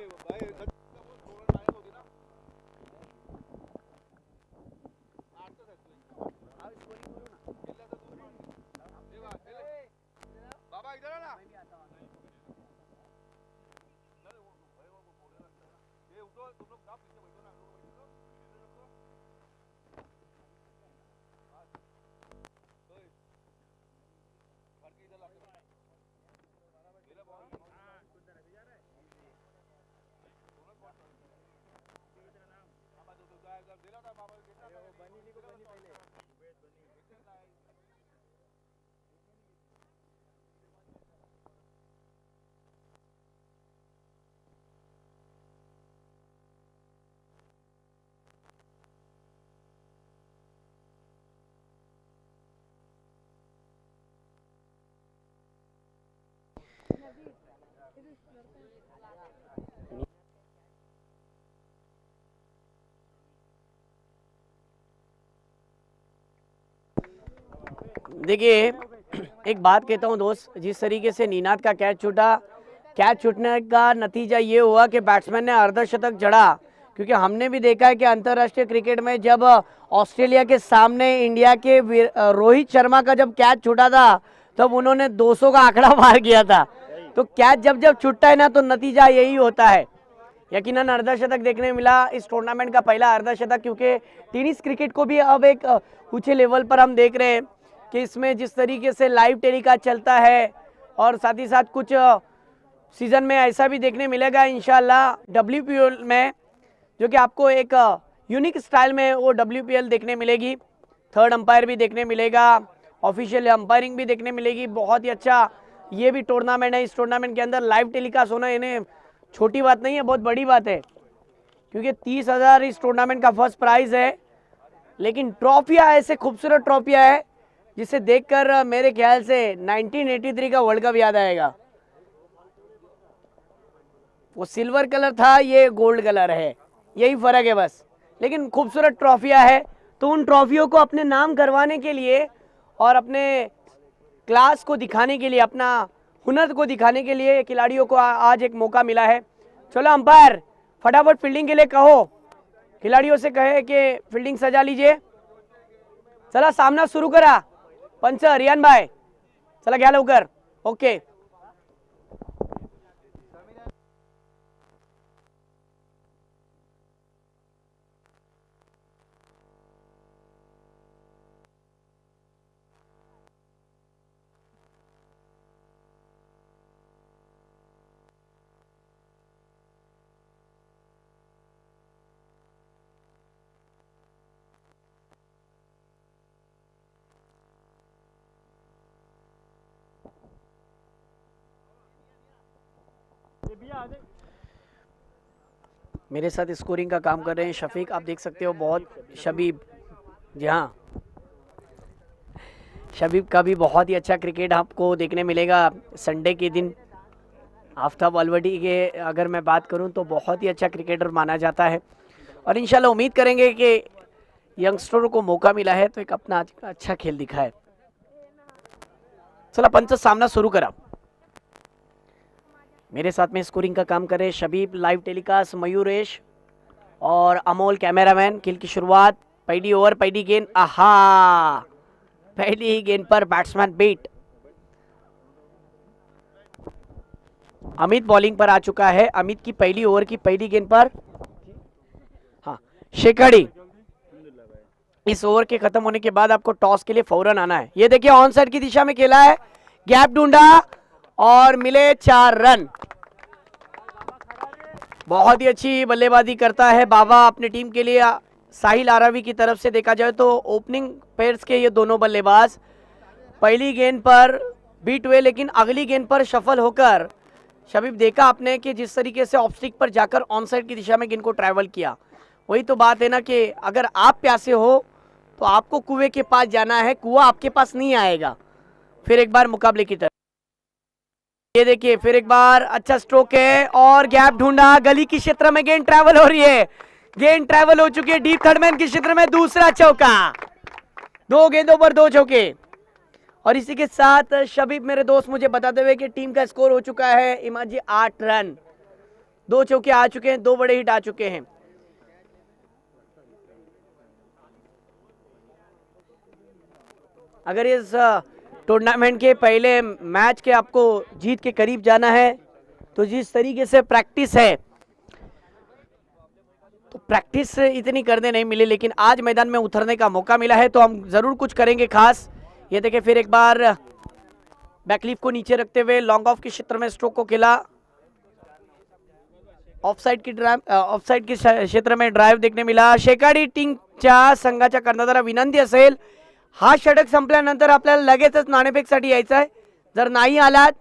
देखिए एक बात कहता हूं दोस्त, जिस तरीके से निनाद का कैच छूटा, कैच छूटने का नतीजा ये हुआ कि बैट्समैन ने अर्धशतक जड़ा। क्योंकि हमने भी देखा है कि अंतर्राष्ट्रीय क्रिकेट में जब ऑस्ट्रेलिया के सामने इंडिया के रोहित शर्मा का जब कैच छूटा था तब उन्होंने 200 का आंकड़ा पार किया था। तो कैच जब जब छूटता है ना तो नतीजा यही होता है। यकीनन अर्धशतक देखने मिला इस टूर्नामेंट का पहला अर्धशतक, क्योंकि टेनिस क्रिकेट को भी अब एक ऊंचे लेवल पर हम देख रहे हैं कि इसमें जिस तरीके से लाइव टेलीकास्ट चलता है और साथ ही साथ कुछ सीजन में ऐसा भी देखने मिलेगा इंशाल्लाह WPL में, जो कि आपको एक यूनिक स्टाइल में वो WPL देखने मिलेगी। थर्ड अंपायर भी देखने मिलेगा, ऑफिशियल अंपायरिंग भी देखने मिलेगी। बहुत ही अच्छा ये भी टूर्नामेंट है। इस टूर्नामेंट के अंदर लाइव टेलीकास्ट होना इन्हें छोटी बात नहीं है, बहुत बड़ी बात है, क्योंकि 30,000 इस टूर्नामेंट का फर्स्ट प्राइज है। लेकिन ट्रॉफियाँ ऐसे खूबसूरत ट्रॉफियाँ है जिसे देखकर मेरे ख्याल से 1983 का वर्ल्ड कप याद आएगा। वो सिल्वर कलर था, ये गोल्ड कलर है, यही फर्क है बस। लेकिन खूबसूरत ट्रॉफियाँ है, तो उन ट्रॉफियों को अपने नाम करवाने के लिए और अपने क्लास को दिखाने के लिए, अपना हुनर को दिखाने के लिए खिलाड़ियों को आज एक मौका मिला है। चलो अंपायर फटाफट फील्डिंग के लिए कहो, खिलाड़ियों से कहे कि फील्डिंग सजा लीजिए। चला सामना सुरू करा पंच रियान भाई, चला घ्या लवकर। ओके मेरे साथ स्कोरिंग का काम कर रहे हैं शफीक, आप देख सकते हो। बहुत शबीब, जी हाँ, शबीब का भी बहुत ही अच्छा क्रिकेट आपको देखने मिलेगा संडे के दिन। आफ्ताब अलवटी के अगर मैं बात करूं तो बहुत ही अच्छा क्रिकेटर माना जाता है, और इंशाल्लाह उम्मीद करेंगे कि यंगस्टरों को मौका मिला है तो एक अपना अच्छा खेल दिखाए। चला पंच सामना शुरू करा। मेरे साथ में स्कोरिंग का काम करे शबीब, लाइव टेलीकास्ट मयूरेश और अमोल कैमरामैन। खेल की शुरुआत, पहली ओवर पहली गेंद, आहा, पहली ही गेंद पर बैट्समैन बीट। अमित बॉलिंग पर आ चुका है। अमित की पहली ओवर की पहली गेंद पर हाँ शेखाड़ी। इस ओवर के खत्म होने के बाद आपको टॉस के लिए फौरन आना है। ये देखिए ऑन साइड की दिशा में खेला है, गैप ढूंढा और मिले 4 रन। बहुत ही अच्छी बल्लेबाजी करता है बाबा अपनी टीम के लिए। साहिल आरावी की तरफ से देखा जाए तो ओपनिंग पेयर्स के ये दोनों बल्लेबाज पहली गेंद पर बीट हुए, लेकिन अगली गेंद पर सफल होकर शबीब देखा आपने कि जिस तरीके से ऑफ स्टिक पर जाकर ऑन साइड की दिशा में गेंद को ट्रैवल किया। वही तो बात है ना कि अगर आप प्यासे हो तो आपको कुएं के पास जाना है, कुआं आपके पास नहीं आएगा। फिर एक बार मुकाबले की तरफ, ये देखिए फिर एक बार अच्छा स्ट्रोक है और गैप ढूंढा, गली के क्षेत्र में गेंद ट्रैवल हो रही है, गेंद ट्रैवल हो चुकी है डीप थर्डमैन के क्षेत्र में। दूसरा चौका, 2 गेंदों पर 2 चौके। और इसी के साथ शबीब मेरे दोस्त मुझे बताते हुए कि टीम का स्कोर हो चुका है इमाजी 8 रन। 2 चौके आ चुके हैं, 2 बड़े हिट आ चुके हैं। अगर इस टूर्नामेंट के पहले मैच के आपको जीत के करीब जाना है तो जिस तरीके से प्रैक्टिस है, तो प्रैक्टिस इतनी करने नहीं मिली, लेकिन आज मैदान में उतरने का मौका मिला है तो हम जरूर कुछ करेंगे खास। ये देखिए फिर एक बार बैकलीफ को नीचे रखते हुए लॉन्ग ऑफ के क्षेत्र में स्ट्रोक को खेला। ऑफसाइड के क्षेत्र में ड्राइव देखने मिला। शेखाडी टीमच्या संघाच्या कर्णधाराला विनंती असेल, हा षटक संपल्यानंतर आपल्याला लगेचच नाणेफेकसाठी यायचं आहे। जर नाही आलात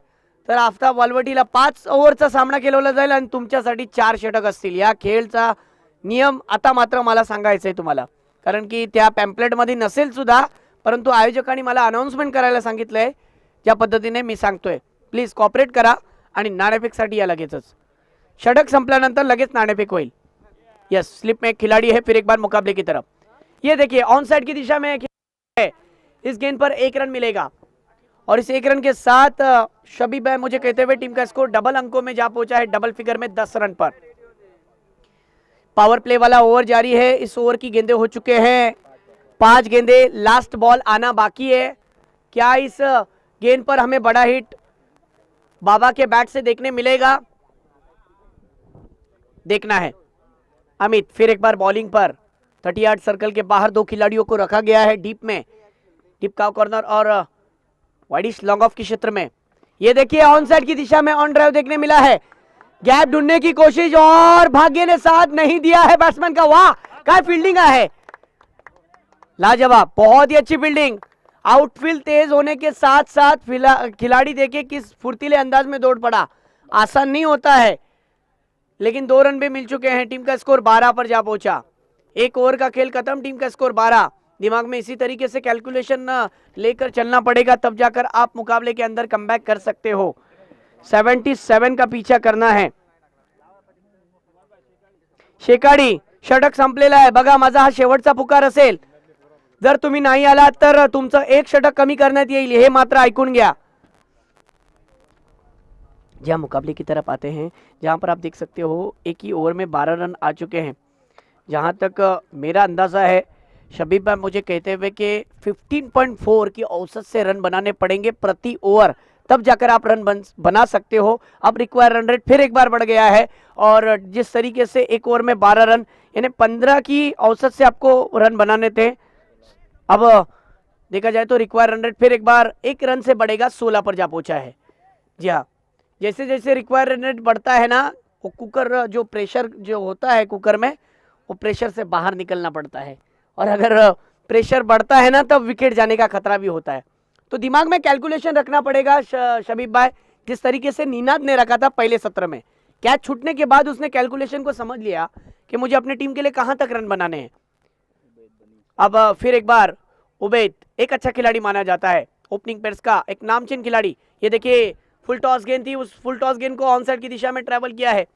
तर आफ्ताब वालवटीला 5 ओव्हरचा सामना केला जाईल आणि तुमच्यासाठी 4 षटक असतील। या खेळचा नियम आता मात्र मला सांगायचं आहे तुम्हाला, कारण की त्या पॅम्पलेटमध्ये नसेल सुद्धा, परंतु आयोजकांनी मला अनाउन्समेंट करायला सांगितलंय। ज्या पद्धतीने मी सांगतोय, प्लीज कॉपरेट करा आणि नाणेफेकसाठी या लगेचच। षटक संपल्यानंतर लगेच नाणेफेक होईल। यस, स्लिप में एक खिलाड़ी है। फिर एक बार मुकाबले की तरफ, ये देखिए ऑन साइड की दिशा में इस गेंद पर 1 रन मिलेगा और इस 1 रन के साथ शबीब है मुझे कहते हुए टीम का स्कोर डबल अंकों में जा पहुंचा है, डबल फिगर में 10 रन पर। पावर प्ले वाला ओवर जारी है। इस ओवर की गेंदें हो चुके हैं 5 गेंदे, लास्ट बॉल आना बाकी है। क्या इस गेंद पर हमें बड़ा हिट बाबा के बैट से देखने मिलेगा? देखना है। अमित फिर एक बार बॉलिंग पर 38 सर्कल के बाहर 2 खिलाड़ियों को रखा गया है डीप में, डीप का कॉर्नर और वाइडिश लॉन्ग ऑफ के क्षेत्र में। ये देखिए ऑन साइड की दिशा में ऑन ड्राइव देखने मिला है, गैप ढूंढने की कोशिश और भाग्य ने साथ नहीं दिया है बैट्समैन का। वाह क्या फील्डिंग है, लाजवाब, बहुत ही अच्छी फील्डिंग। आउटफील्ड तेज होने के साथ साथ खिलाड़ी देखे किस फुर्तीले अंदाज में दौड़ पड़ा, आसान नहीं होता है, लेकिन 2 रन भी मिल चुके हैं। टीम का स्कोर 12 पर जा पहुंचा। 1 ओवर का खेल खत्म, टीम का स्कोर 12। दिमाग में इसी तरीके से कैलकुलेशन लेकर चलना पड़ेगा, तब जाकर आप मुकाबले के अंदर कमबैक कर सकते हो। 77 का पीछा करना है। शेकाडी षटक संपलेला आहे बघा, माझा हा शेवटचा पुकार असेल, जर तुम्ही नाही आलात तर तुमचं 1 षटक कमी करण्यात येईल, हे मात्र ऐकून घ्या। जहां मुकाबले की तरफ आते हैं, जहां पर आप देख सकते हो एक ही ओवर में 12 रन आ चुके हैं। जहां तक मेरा अंदाजा है, शबीब भाई मुझे कहते हुए कि 15.4 की औसत से रन बनाने पड़ेंगे प्रति ओवर, तब जाकर आप रन बना सकते हो। अब रिक्वायर रन रेट फिर एक बार बढ़ गया है, और जिस तरीके से 1 ओवर में 12 रन यानी 15 की औसत से आपको रन बनाने थे, अब देखा जाए तो रिक्वायर रन रेट फिर एक बार 1 रन से बढ़ेगा, 16 पर जा पहुंचा है। जी हाँ, जैसे जैसे रिक्वायर रन रेट बढ़ता है ना, वो कुकर जो प्रेशर जो होता है कुकर में, वो प्रेशर से बाहर निकलना पड़ता है, और अगर प्रेशर बढ़ता है ना तब विकेट जाने का खतरा भी होता है। तो दिमाग में कैलकुलेशन रखना पड़ेगा शबीब भाई, जिस तरीके से निनाद ने रखा था पहले सत्र में। कैच छूटने के बाद उसने कैलकुलेशन को समझ लिया कि मुझे अपनी टीम के लिए कहां तक रन बनाने हैं। अब फिर एक बार उबैद एक अच्छा खिलाड़ी माना जाता है, ओपनिंग पेयर्स का एक नामचीन खिलाड़ी। ये देखिए फुल टॉस गेंद थी, उस फुल टॉस गेंद को ऑन साइड की दिशा में ट्रैवल किया है।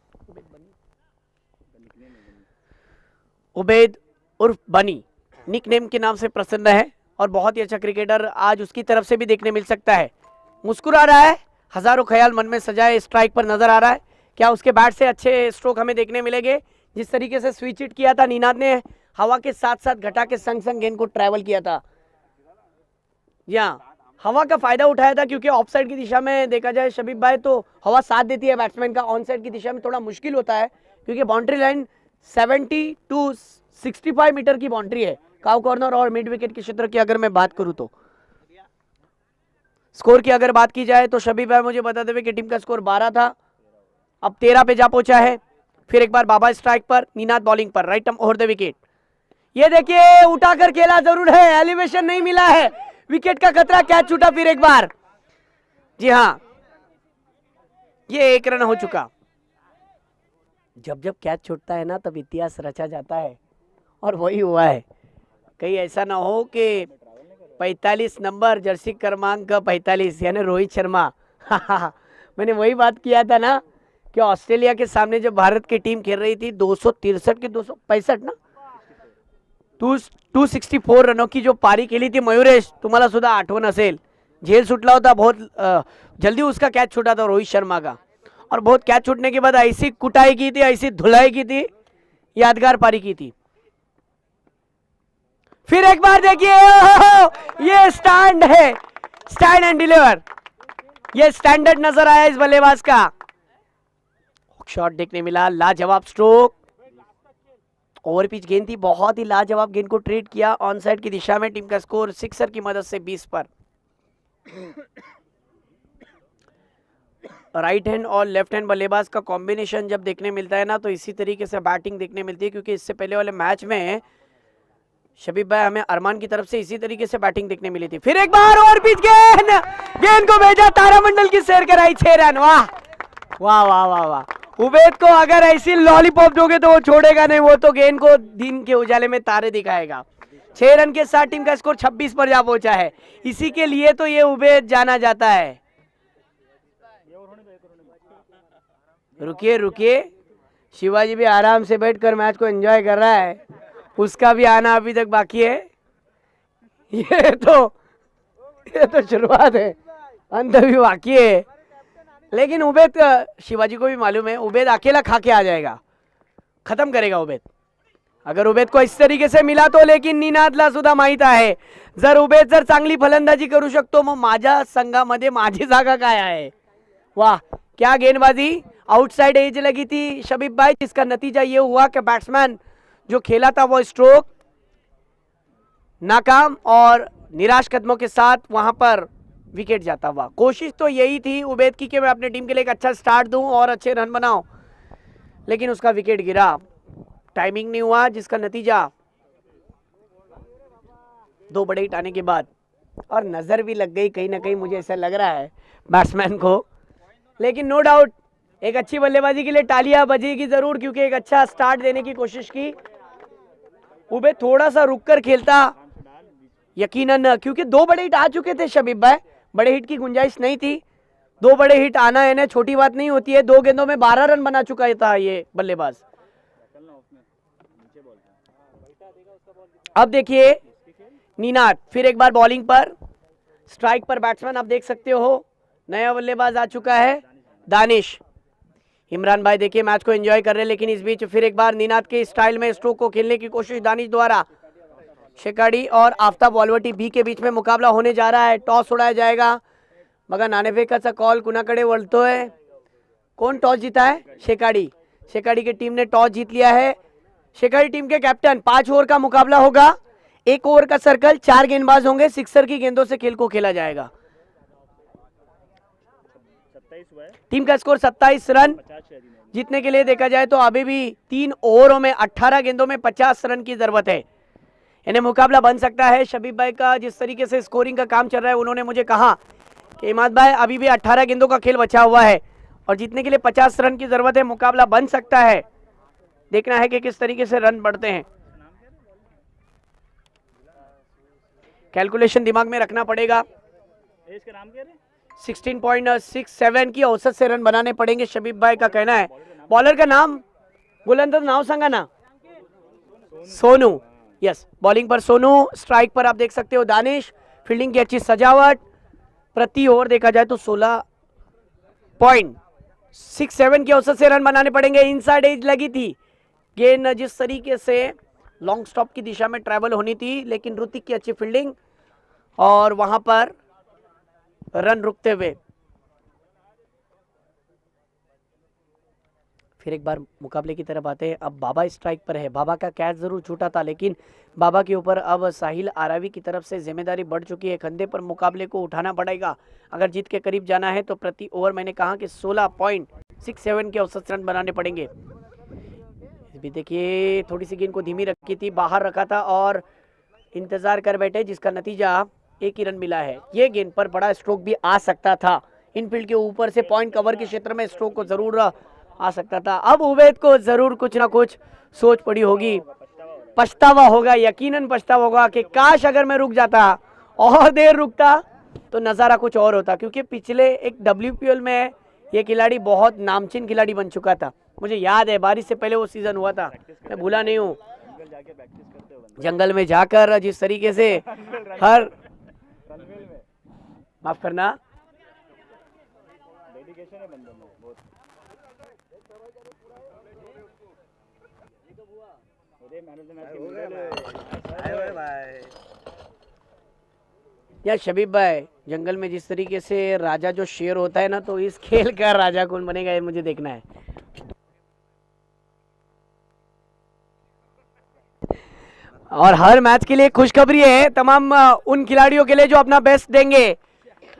उबैद उर्फ बनी निक नेम के नाम से प्रसन्न है, और बहुत ही अच्छा क्रिकेटर आज उसकी तरफ से भी देखने मिल सकता है। मुस्कुरा रहा है, हजारों ख्याल मन में सजाए स्ट्राइक पर नजर आ रहा है। क्या उसके बैट से अच्छे स्ट्रोक हमें देखने मिलेंगे? जिस तरीके से स्विच हिट किया था निनाद ने, हवा के साथ साथ घटा के संग संग गेंद को ट्रैवल किया था। जी हाँ, हवा का फायदा उठाया था, क्योंकि ऑफ साइड की दिशा में देखा जाए शबीब भाई तो हवा साथ देती है बैट्समैन का, ऑन साइड की दिशा में थोड़ा मुश्किल होता है, क्योंकि बाउंड्री लाइन 70 to 65 मीटर की बाउंड्री है काउ कॉर्नर और मिड विकेट के क्षेत्र की। अगर मैं बात करूं तो स्कोर की अगर बात की जाए तो शबीब भाई मुझे बता देवे कि टीम का स्कोर 12 था, अब 13 पे जा पहुंचा है। फिर एक बार बाबा स्ट्राइक पर, निनाद बॉलिंग पर, right arm over the wicket. ये देखिए उठाकर खेला जरूर है, एलिवेशन नहीं मिला है, विकेट का खतरा, कैच छूटा फिर एक बार। जी हाँ, ये 1 रन हो चुका। जब जब कैच छूटता है ना तब इतिहास रचा जाता है, और वही हुआ है। कहीं ऐसा ना हो कि 45 नंबर जर्सी क्रमांक 45 यानी रोहित शर्मा मैंने वही बात किया था ना कि ऑस्ट्रेलिया के सामने जब भारत की टीम खेल रही थी 263 के 265 ना 264 रनों की जो पारी खेली थी मयूरेश, तुम्हाला सुद्धा आठवण असेल, झेल सुटला होता, बहुत जल्दी उसका कैच छूटा था रोहित शर्मा का, और बहुत कैच छूटने के बाद ऐसी कुटाई की थी, ऐसी धुलाई की थी, यादगार पारी की थी। फिर एक बार देखिए, ये स्टैंड है, स्टैंड एंड डिलीवर, ये स्टैंडर्ड नजर आया इस बल्लेबाज का। शॉट देखने मिला, लाजवाब स्ट्रोक, ओवर पिच गेंद थी, बहुत ही लाजवाब गेंद को ट्रेड किया ऑन साइड की दिशा में। टीम का स्कोर सिक्सर की मदद से 20 पर। राइट हैंड और लेफ्ट हैंड बल्लेबाज का कॉम्बिनेशन जब देखने मिलता है ना तो इसी तरीके से बैटिंग देखने मिलती है, क्योंकि इससे पहले वाले मैच में शबीब भाई हमें अरमान की तरफ से इसी तरीके से बैटिंग देखने मिली थी। फिर एक बार और पिच गेंद को भेजा, तारामंडल की सैर कराई, 6 रन। वाह वाह वाह वाह वाह, उबैद को अगर ऐसी लॉलीपॉप दोगे तो वो छोड़ेगा नहीं, वो तो गेंद को दिन के उजाले में तारे दिखाएगा। 6 रन के साथ टीम का स्कोर 26 पर जा पहुंचा है, इसी के लिए तो ये उबैद जाना जाता है। रुकिए रुकिए, शिवाजी भी आराम से बैठकर मैच को एंजॉय कर रहा है, उसका भी आना अभी तक बाकी है। ये तो शुरुआत है, अंत भी बाकी है। लेकिन उबैद, शिवाजी को भी मालूम है उबैद अकेला खा के आ जाएगा, खत्म करेगा उबैद। अगर उबैद को इस तरीके से मिला तो, लेकिन निनादला सुद्धा माहित आहे जर उबैद जर चांगली फलंदाजी करू शकतो मग माझ्या संघामध्ये माझी जागा काय आहे। वाह क्या गेंदबाजी, आउटसाइड एज लगी थी शबीब भाई, जिसका नतीजा ये हुआ कि बैट्समैन जो खेला था वो स्ट्रोक नाकाम और निराश कदमों के साथ वहां पर विकेट जाता हुआ। कोशिश तो यही थी उबैद की कि मैं अपने टीम के लिए एक अच्छा स्टार्ट दूं और अच्छे रन बनाऊं, लेकिन उसका विकेट गिरा, टाइमिंग नहीं हुआ, जिसका नतीजा 2 बड़े हिट आने के बाद, और नजर भी लग गई कहीं ना कहीं, मुझे ऐसा लग रहा है बैट्समैन को। लेकिन नो डाउट एक अच्छी बल्लेबाजी के लिए तालियां बजेगी जरूर, क्योंकि एक अच्छा स्टार्ट देने की कोशिश की। उबैद थोड़ा सा रुक कर खेलता यकीनन, क्योंकि 2 बड़े हिट आ चुके थे शबीब भाई, बड़े हिट की गुंजाइश नहीं थी। 2 बड़े हिट आना है ना, छोटी बात नहीं होती है। 2 गेंदों में 12 रन बना चुका था ये बल्लेबाज। अब देखिए नीनाद फिर एक बार बॉलिंग पर, स्ट्राइक पर बैट्समैन आप देख सकते हो, नया बल्लेबाज आ चुका है दानिश। इमरान भाई देखिए मैच को एंजॉय कर रहे हैं, लेकिन इस बीच फिर एक बार नीनाद के स्टाइल में स्ट्रोक को खेलने की कोशिश दानिश द्वारा। शेखाड़ी और आफ्ताब वॉलवटी बी के बीच में मुकाबला होने जा रहा है। टॉस उड़ाया जाएगा, मगर नानेफे का कॉल कुनाकडे वळतो है। कौन टॉस जीता है? शेखाड़ी। शेखाड़ी की टीम ने टॉस जीत लिया है। शेखाड़ी टीम के कैप्टन, 5 ओवर का मुकाबला होगा, 1 ओवर का सर्कल, 4 गेंदबाज होंगे, सिक्सर की गेंदों से खेल को खेला जाएगा। टीम का स्कोर 27 रन। जीतने के लिए देखा जाए तो अभी भी 3 ओवरों में 18 गेंदों में 50 रन की जरूरत है। इन्हें मुकाबला बन सकता है। शबीब भाई का जिस तरीके से स्कोरिंग का काम चल रहा है, उन्होंने मुझे कहा कि इमाद भाई अभी भी 18 गेंदों का खेल बचा हुआ है और जीतने के लिए 50 रन की जरूरत है, मुकाबला बन सकता है। देखना है कि किस तरीके से रन बढ़ते हैं, कैलकुलेशन दिमाग में रखना पड़ेगा। 16.67 की औसत से रन बनाने पड़ेंगे, शबीब भाई का कहना है। बॉलर का नाम बुलंद नाव संगा ना, सोनू। यस, बॉलिंग पर सोनू, स्ट्राइक पर आप देख सकते हो दानिश। फील्डिंग की अच्छी सजावट, प्रति ओवर देखा जाए तो 16.67 की औसत से रन बनाने पड़ेंगे। इनसाइड एज लगी थी, गेंद जिस तरीके से लॉन्ग स्टॉप की दिशा में ट्रैवल होनी थी, लेकिन ऋतिक की अच्छी फील्डिंग और वहां पर रन रुकते हुए। फिर एक बार मुकाबले की तरफ आते हैं। अब बाबा स्ट्राइक पर है। बाबा का कैच जरूर छूटा था, लेकिन बाबा के ऊपर अब साहिल आरावी की तरफ से जिम्मेदारी बढ़ चुकी है। कंधे पर मुकाबले को उठाना पड़ेगा अगर जीत के करीब जाना है तो। प्रति ओवर मैंने कहा कि 16.67 के औसत रन बनाने पड़ेंगे। भी देखिए थोड़ी सी गेंद को धीमी रखी थी, बाहर रखा था और इंतजार कर बैठे, जिसका नतीजा 1 ही रन मिला है। ये गेंद पर बड़ा स्ट्रोक भी आ सकता था, इनफील्ड के ऊपर से पॉइंट कवर के क्षेत्र में स्ट्रोक को जरूर आ सकता था। अब उबैद को जरूर कुछ ना कुछ सोच पड़ी होगी, पछतावा होगा, यकीनन पछतावा होगा कि काश अगर मैं रुक जाता और देर रुकता तो नज़ारा कुछ और होता, क्योंकि पिछले एक WPL में ये खिलाड़ी बहुत नामचीन खिलाड़ी बन चुका था। मुझे याद है बारिश से पहले वो सीजन हुआ था, मैं भूला नहीं हूँ। जंगल में जाकर जिस तरीके से हर, माफ करना, या शबीब भाई जंगल में जिस तरीके से राजा जो शेर होता है ना, तो इस खेल का राजा कौन बनेगा ये मुझे देखना है। और हर मैच के लिए खुशखबरी है तमाम उन खिलाड़ियों के लिए जो अपना बेस्ट देंगे।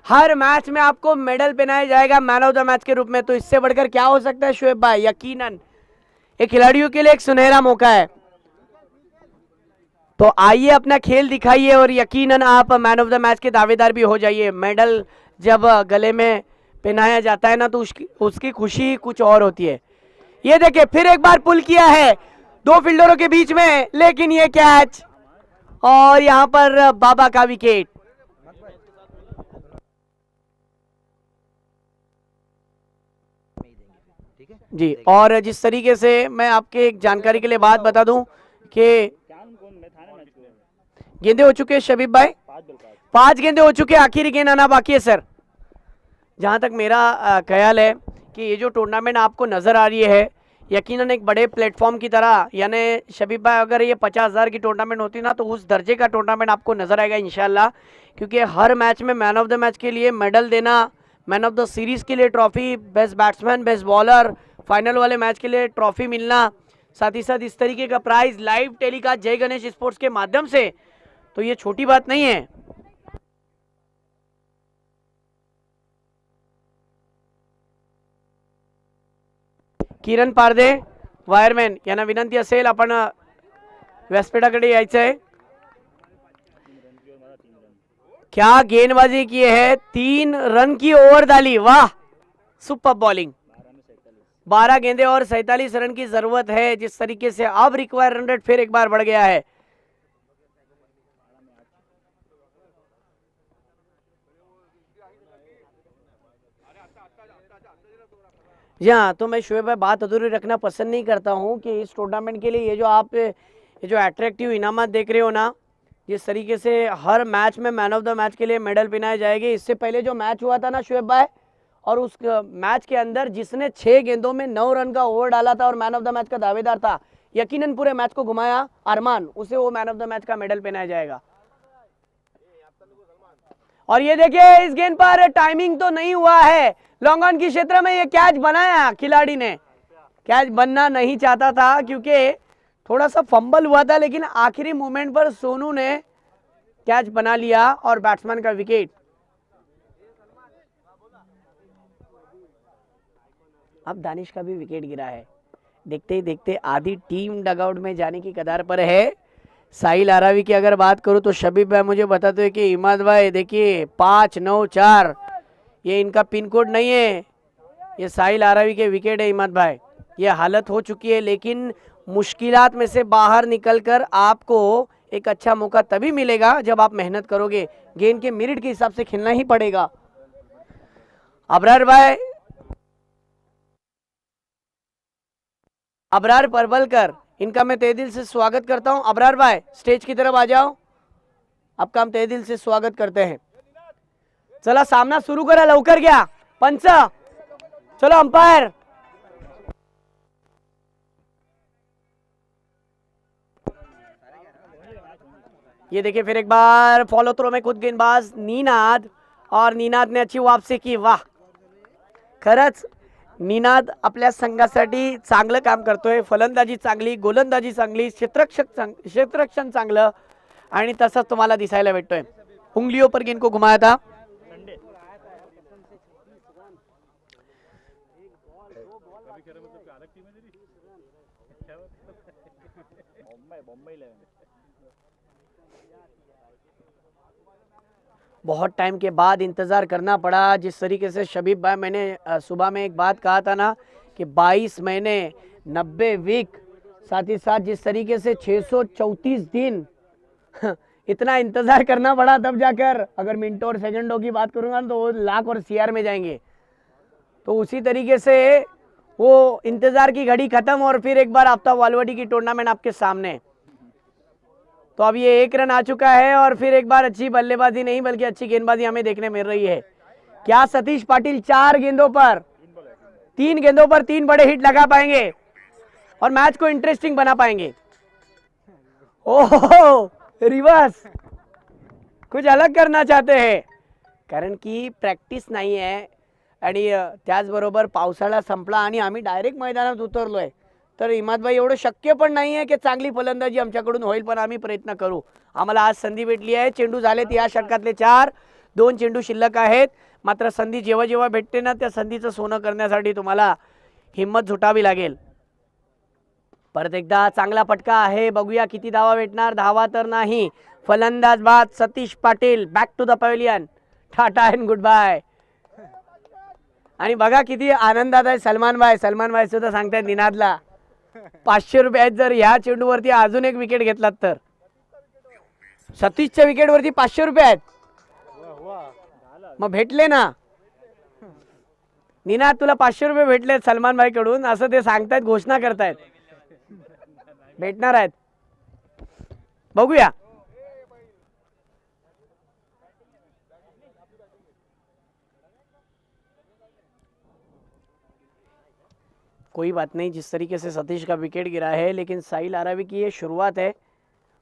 हर मैच में आपको मेडल पहनाया जाएगा मैन ऑफ द मैच के रूप में, तो इससे बढ़कर क्या हो सकता है शोएब भाई। यकीनन ये खिलाड़ियों के लिए एक सुनहरा मौका है। तो आइए अपना खेल दिखाइए और यकीनन आप मैन ऑफ द मैच के दावेदार भी हो जाइए। मेडल जब गले में पहनाया जाता है ना, तो उसकी खुशी कुछ और होती है। ये देखिए फिर एक बार पुल किया है 2 फील्डरों के बीच में, लेकिन ये कैच और यहां पर बाबा का विकेट। जी, और जिस तरीके से मैं आपके एक जानकारी के लिए बात बता दूं कि गेंदे हो चुके हैं शबीब भाई, 5 गेंदे हो चुके हैं, आखिरी गेंद आना बाकी है सर। जहां तक मेरा ख्याल है कि ये जो टूर्नामेंट आपको नजर आ रही है यकीनन एक बड़े प्लेटफॉर्म की तरह, यानी शबीब भाई अगर ये 50,000 की टूर्नामेंट होती ना तो उस दर्जे का टूर्नामेंट आपको नजर आएगा इंशाल्लाह, क्योंकि हर मैच में मैन ऑफ द मैच के लिए मेडल देना मैन ऑफ द सीरीज के लिए trophy, best batsman, best bowler, final वाले मैच के लिए ट्रॉफी मिलना, साथ ही साथ इस तरीके का प्राइज लाइव टेलीकास्ट जय गणेश स्पोर्ट्स के माध्यम से, तो ये छोटी बात नहीं है। किरण पारदे वायरमॅन यांना विनंती असेल आपण व्यासपीठाकडे यायचं आहे। क्या गेंदबाजी की है, 3 रन की ओवर डाली, वाह सुपर बॉलिंग। 12 गेंदे और 47 रन की जरूरत है। जिस तरीके से अब रिक्वायर रन रेट फिर एक बार बढ़ गया है। जी हाँ, तो मैं शोएब भाई बात अधूरी रखना पसंद नहीं करता हूँ कि इस टूर्नामेंट के लिए ये जो अट्रैक्टिव इनामत देख रहे हो ना, जिस तरीके से हर मैच में मैन ऑफ द मैच के लिए मेडल पहनाए जाएंगे। इससे पहले जो मैच हुआ था ना शोएब भाई, और उस मैच के अंदर जिसने 6 गेंदों में 9 रन का ओवर डाला था और मैन ऑफ द मैच का दावेदार था, यकीनन पूरे मैच को घुमाया अरमान, उसे वो मैन ऑफ द मैच का मेडल पहनाया जाएगा। और ये देखिए इस गेंद पर टाइमिंग तो नहीं हुआ है, लॉन्ग ऑन की क्षेत्र में ये कैच बनाया खिलाड़ी ने। कैच बनना नहीं चाहता था क्योंकि थोड़ा सा फंबल हुआ था, लेकिन आखिरी मोमेंट पर सोनू ने कैच बना लिया और बैट्समैन का विकेट। अब दानिश का भी विकेट गिरा है। देखते ही देखते आधी टीम डगआउट में जाने की कगार पर है। साहिल आरावी की अगर बात करूं तो शबीब भाई मुझे बताते हैं कि इमाद भाई देखिए 594 ये इनका पिन कोड नहीं है, ये साहिल आरावी के विकेट है इमाद भाई। ये हालत हो चुकी है, लेकिन मुश्किलात में से बाहर निकलकर आपको एक अच्छा मौका तभी मिलेगा जब आप मेहनत करोगे। गेंद के मेरिट के हिसाब से खेलना ही पड़ेगा। अबरार परवलकर, इनका मैं तहे दिल से स्वागत करता हूं। अबरार भाई स्टेज की तरफ आ जाओ, आपका हम तहे दिल से स्वागत करते हैं। चला सामना सुरू करा, लवकर घ्या पंच, चलो अंपायर। ये देखिए फिर एक बार फॉलो थ्रो में खुद गेंदबाज निनाद, और निनाद ने अच्छी वापसी की। वाह, खरंच निनाद आपल्या संघासाठी चांगलं काम करतोय। फलंदाजी चांगली, गोलंदाजी चांगली, क्षेत्ररक्षण चांगलं, आणि तसंच तुम्हाला दिसायला भेटतोय। उंगलियों पर गेंद को घुमाया था। बहुत टाइम के बाद इंतज़ार करना पड़ा। जिस तरीके से शबीब भाई, मैंने सुबह में एक बात कहा था ना कि 22 महीने 90 वीक, साथ ही साथ जिस तरीके से 634 दिन इतना इंतज़ार करना पड़ा, तब जाकर अगर मिनटों और सेकंडों की बात करूँगा तो वो लाख और सीआर में जाएंगे। तो उसी तरीके से वो इंतज़ार की घड़ी ख़त्म और फिर एक बार आफ्ताब वालवाडी की टूर्नामेंट आपके सामने। तो अब ये 1 रन आ चुका है और फिर एक बार अच्छी बल्लेबाजी नहीं बल्कि अच्छी गेंदबाजी हमें देखने मिल रही है। क्या सतीश पाटिल 4 गेंदों पर 3 गेंदों पर 3 बड़े हिट लगा पाएंगे और मैच को इंटरेस्टिंग बना पाएंगे? ओह, रिवर्स कुछ अलग करना चाहते हैं, कारण की प्रॅक्टिस नाही आहे आणि त्याचबरोबर पावसाळा संपला आणि आम्ही डायरेक्ट मैदानात उतरलोय। तर इमादभाई एवढं शक्य पण नाही आहे की चांगली फलंदाजी आमच्याकडून होईल, पण आम्ही प्रयत्न करू। आम्हाला आज संधी भेटली आहे। चेंडू झालेत या षटकातले 4, 2 चेंडू शिल्लक आहेत। मात्र संधी जेव्हा जेव्हा भेटते ना, त्या संधीचं सोनं करण्यासाठी तुम्हाला हिम्मत झुटावी लागेल। परत एकदा चांगला फटका आहे, बघूया किती धावा भेटणार। धावा तर नाही। फलंदाज बाद Satish Patil, back to the pavilion, tata and good bye. आणि बघा किती आनंदात आहे सलमान भाई सुद्धा सांगतायत निनादला 500 रुपये जर ह्या चेंडूवरती अजून एक विकेट घेतलात तर। सतीशच्या विकेटवरती 500 रुपये आहेत, मग भेटले ना निनाद, तुला 500 रुपये भेटले सलमान भाई कडून, असं ते सांगतायत, घोषणा करतायत। भेटणार आहेत, बघूया। कोई बात नहीं, जिस तरीके से सतीश का विकेट गिरा है, लेकिन साहिल आरावी की ये शुरुआत है।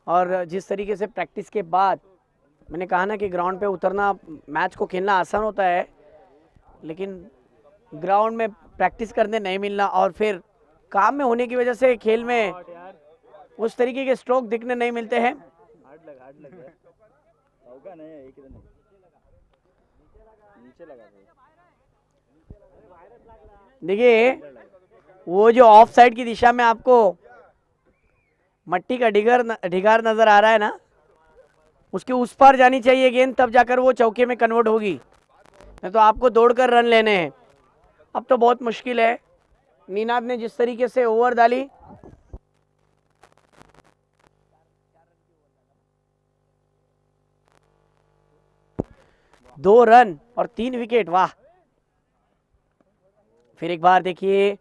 और जिस तरीके से प्रैक्टिस के बाद मैंने कहा ना कि ग्राउंड पे उतरना, मैच को खेलना आसान होता है, लेकिन ग्राउंड में प्रैक्टिस करने नहीं मिलना और फिर काम में होने की वजह से खेल में उस तरीके के स्ट्रोक दिखने नहीं मिलते हैं। देखिए वो जो ऑफ साइड की दिशा में आपको मट्टी का ढिगार नजर आ रहा है ना, उसके उस पार जानी चाहिए गेंद, तब जाकर वो चौके में कन्वर्ट होगी, नहीं तो आपको दौड़कर रन लेने हैं। अब तो बहुत मुश्किल है। निनाद ने जिस तरीके से ओवर डाली, दो रन और 3 विकेट, वाह। फिर एक बार देखिए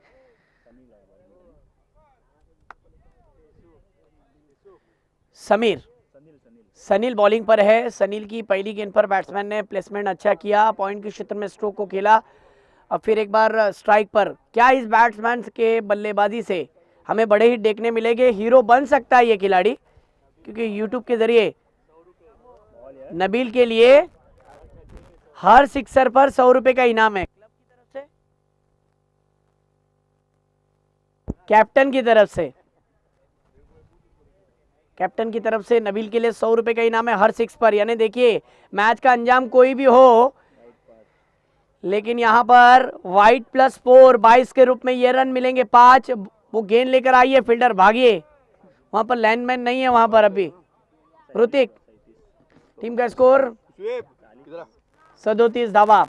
सनील बॉलिंग पर है। सनील की पहली गेंद पर बैट्समैन ने प्लेसमेंट अच्छा किया, पॉइंट के क्षेत्र में स्ट्रोक को खेला। अब फिर एक बार स्ट्राइक पर। क्या इस बैट्समैन के बल्लेबाजी से हमें बड़े हिट देखने मिलेंगे? हीरो बन सकता है ये खिलाड़ी, क्योंकि यूट्यूब के जरिए नबील के लिए हर सिक्सर पर 100 रुपए का इनाम है। कैप्टन की तरफ से नबील के लिए 100 रुपए का इनाम है हर सिक्स पर। यानी देखिए मैच का अंजाम कोई भी हो, लेकिन यहाँ पर वाइट +4 22 के रूप में ये रन मिलेंगे। 5 वो गेंद लेकर आइए, फील्डर भागिए, वहां पर लाइनमैन नहीं है वहां पर अभी। ऋतिक, टीम का स्कोर 37 धावा।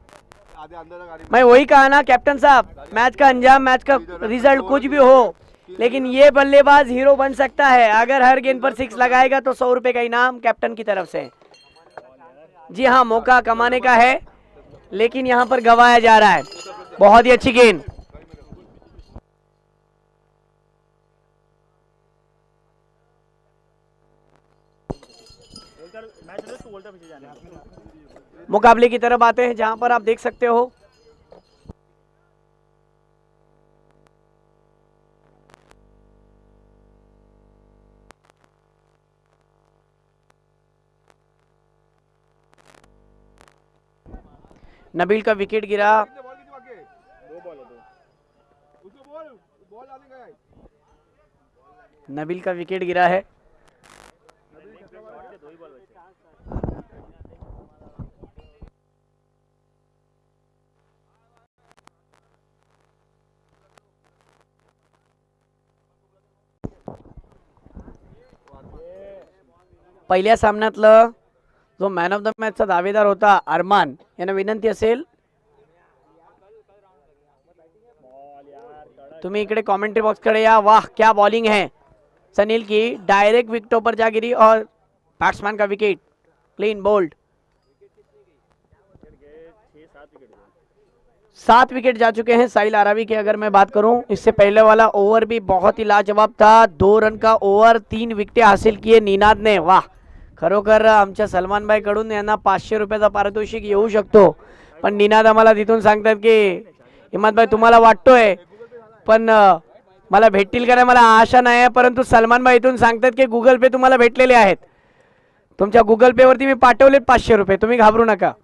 मैं वही कहा ना कैप्टन साहब, मैच का अंजाम, मैच का रिजल्ट कुछ भी हो, लेकिन ये बल्लेबाज हीरो बन सकता है। अगर हर गेंद पर 6 लगाएगा तो 100 रुपए का इनाम कैप्टन की तरफ से। जी हाँ, मौका कमाने का है, लेकिन यहाँ पर गवाया जा रहा है। बहुत ही अच्छी गेंद। मुकाबले की तरफ आते हैं, जहां पर आप देख सकते हो नबील का विकेट गिरा। नबील का विकेट गिरा है। पहिल्या सामन्यातलं जो मॅन ऑफ द मॅचचा दावेदार होता अरमान, यांना विनंती असेल तुम्ही इकडे कमेंट्री बॉक्स कडे या। वाह क्या बॉलिंग है सनील की, डायरेक्ट विकेटों पर जा गिरी और बैट्समैन का विकेट, क्लीन बोल्ड। 7 विकेट जा चुके हैं साहिल आरावी के। अगर मैं बात करूं, इससे पहले वाला ओवर भी बहुत ही लाजवाब था। 2 रन का ओवर, 3 विकेट हासिल किए निनाद ने। वाह, खरोखर आमच्या सलमान भाई कडून यांना 500 रुपयाचा पारितोषिक येऊ शकतो, पण निनाद आम्हाला तिथून सांगतात की हिम्मत भाई तुम्हाला वाटतोय, पण मला भेटतील का नाही मला आशा नाही आहे, परंतु सलमान भाई इथून सांगतात की गूगल पे तुम्हाला भेटलेले आहेत, तुमच्या गूगल पे वरती मी पाठवलेत 500 रुपये, तुम्ही घाबरू नका।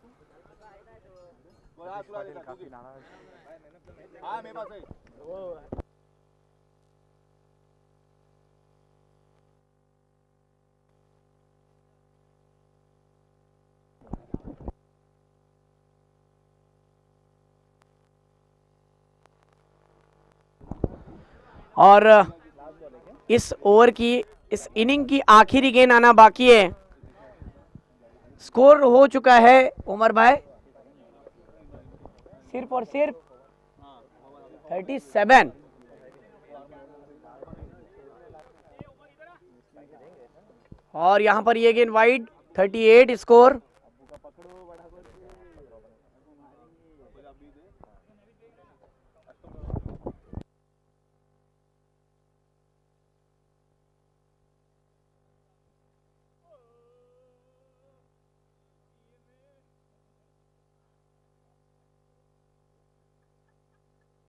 और इस ओवर की, इस इनिंग की आखिरी गेंद आना बाकी है। स्कोर हो चुका है उमर भाई सिर्फ और सिर्फ 37। और यहां पर ये गेंद वाइड, 38 स्कोर।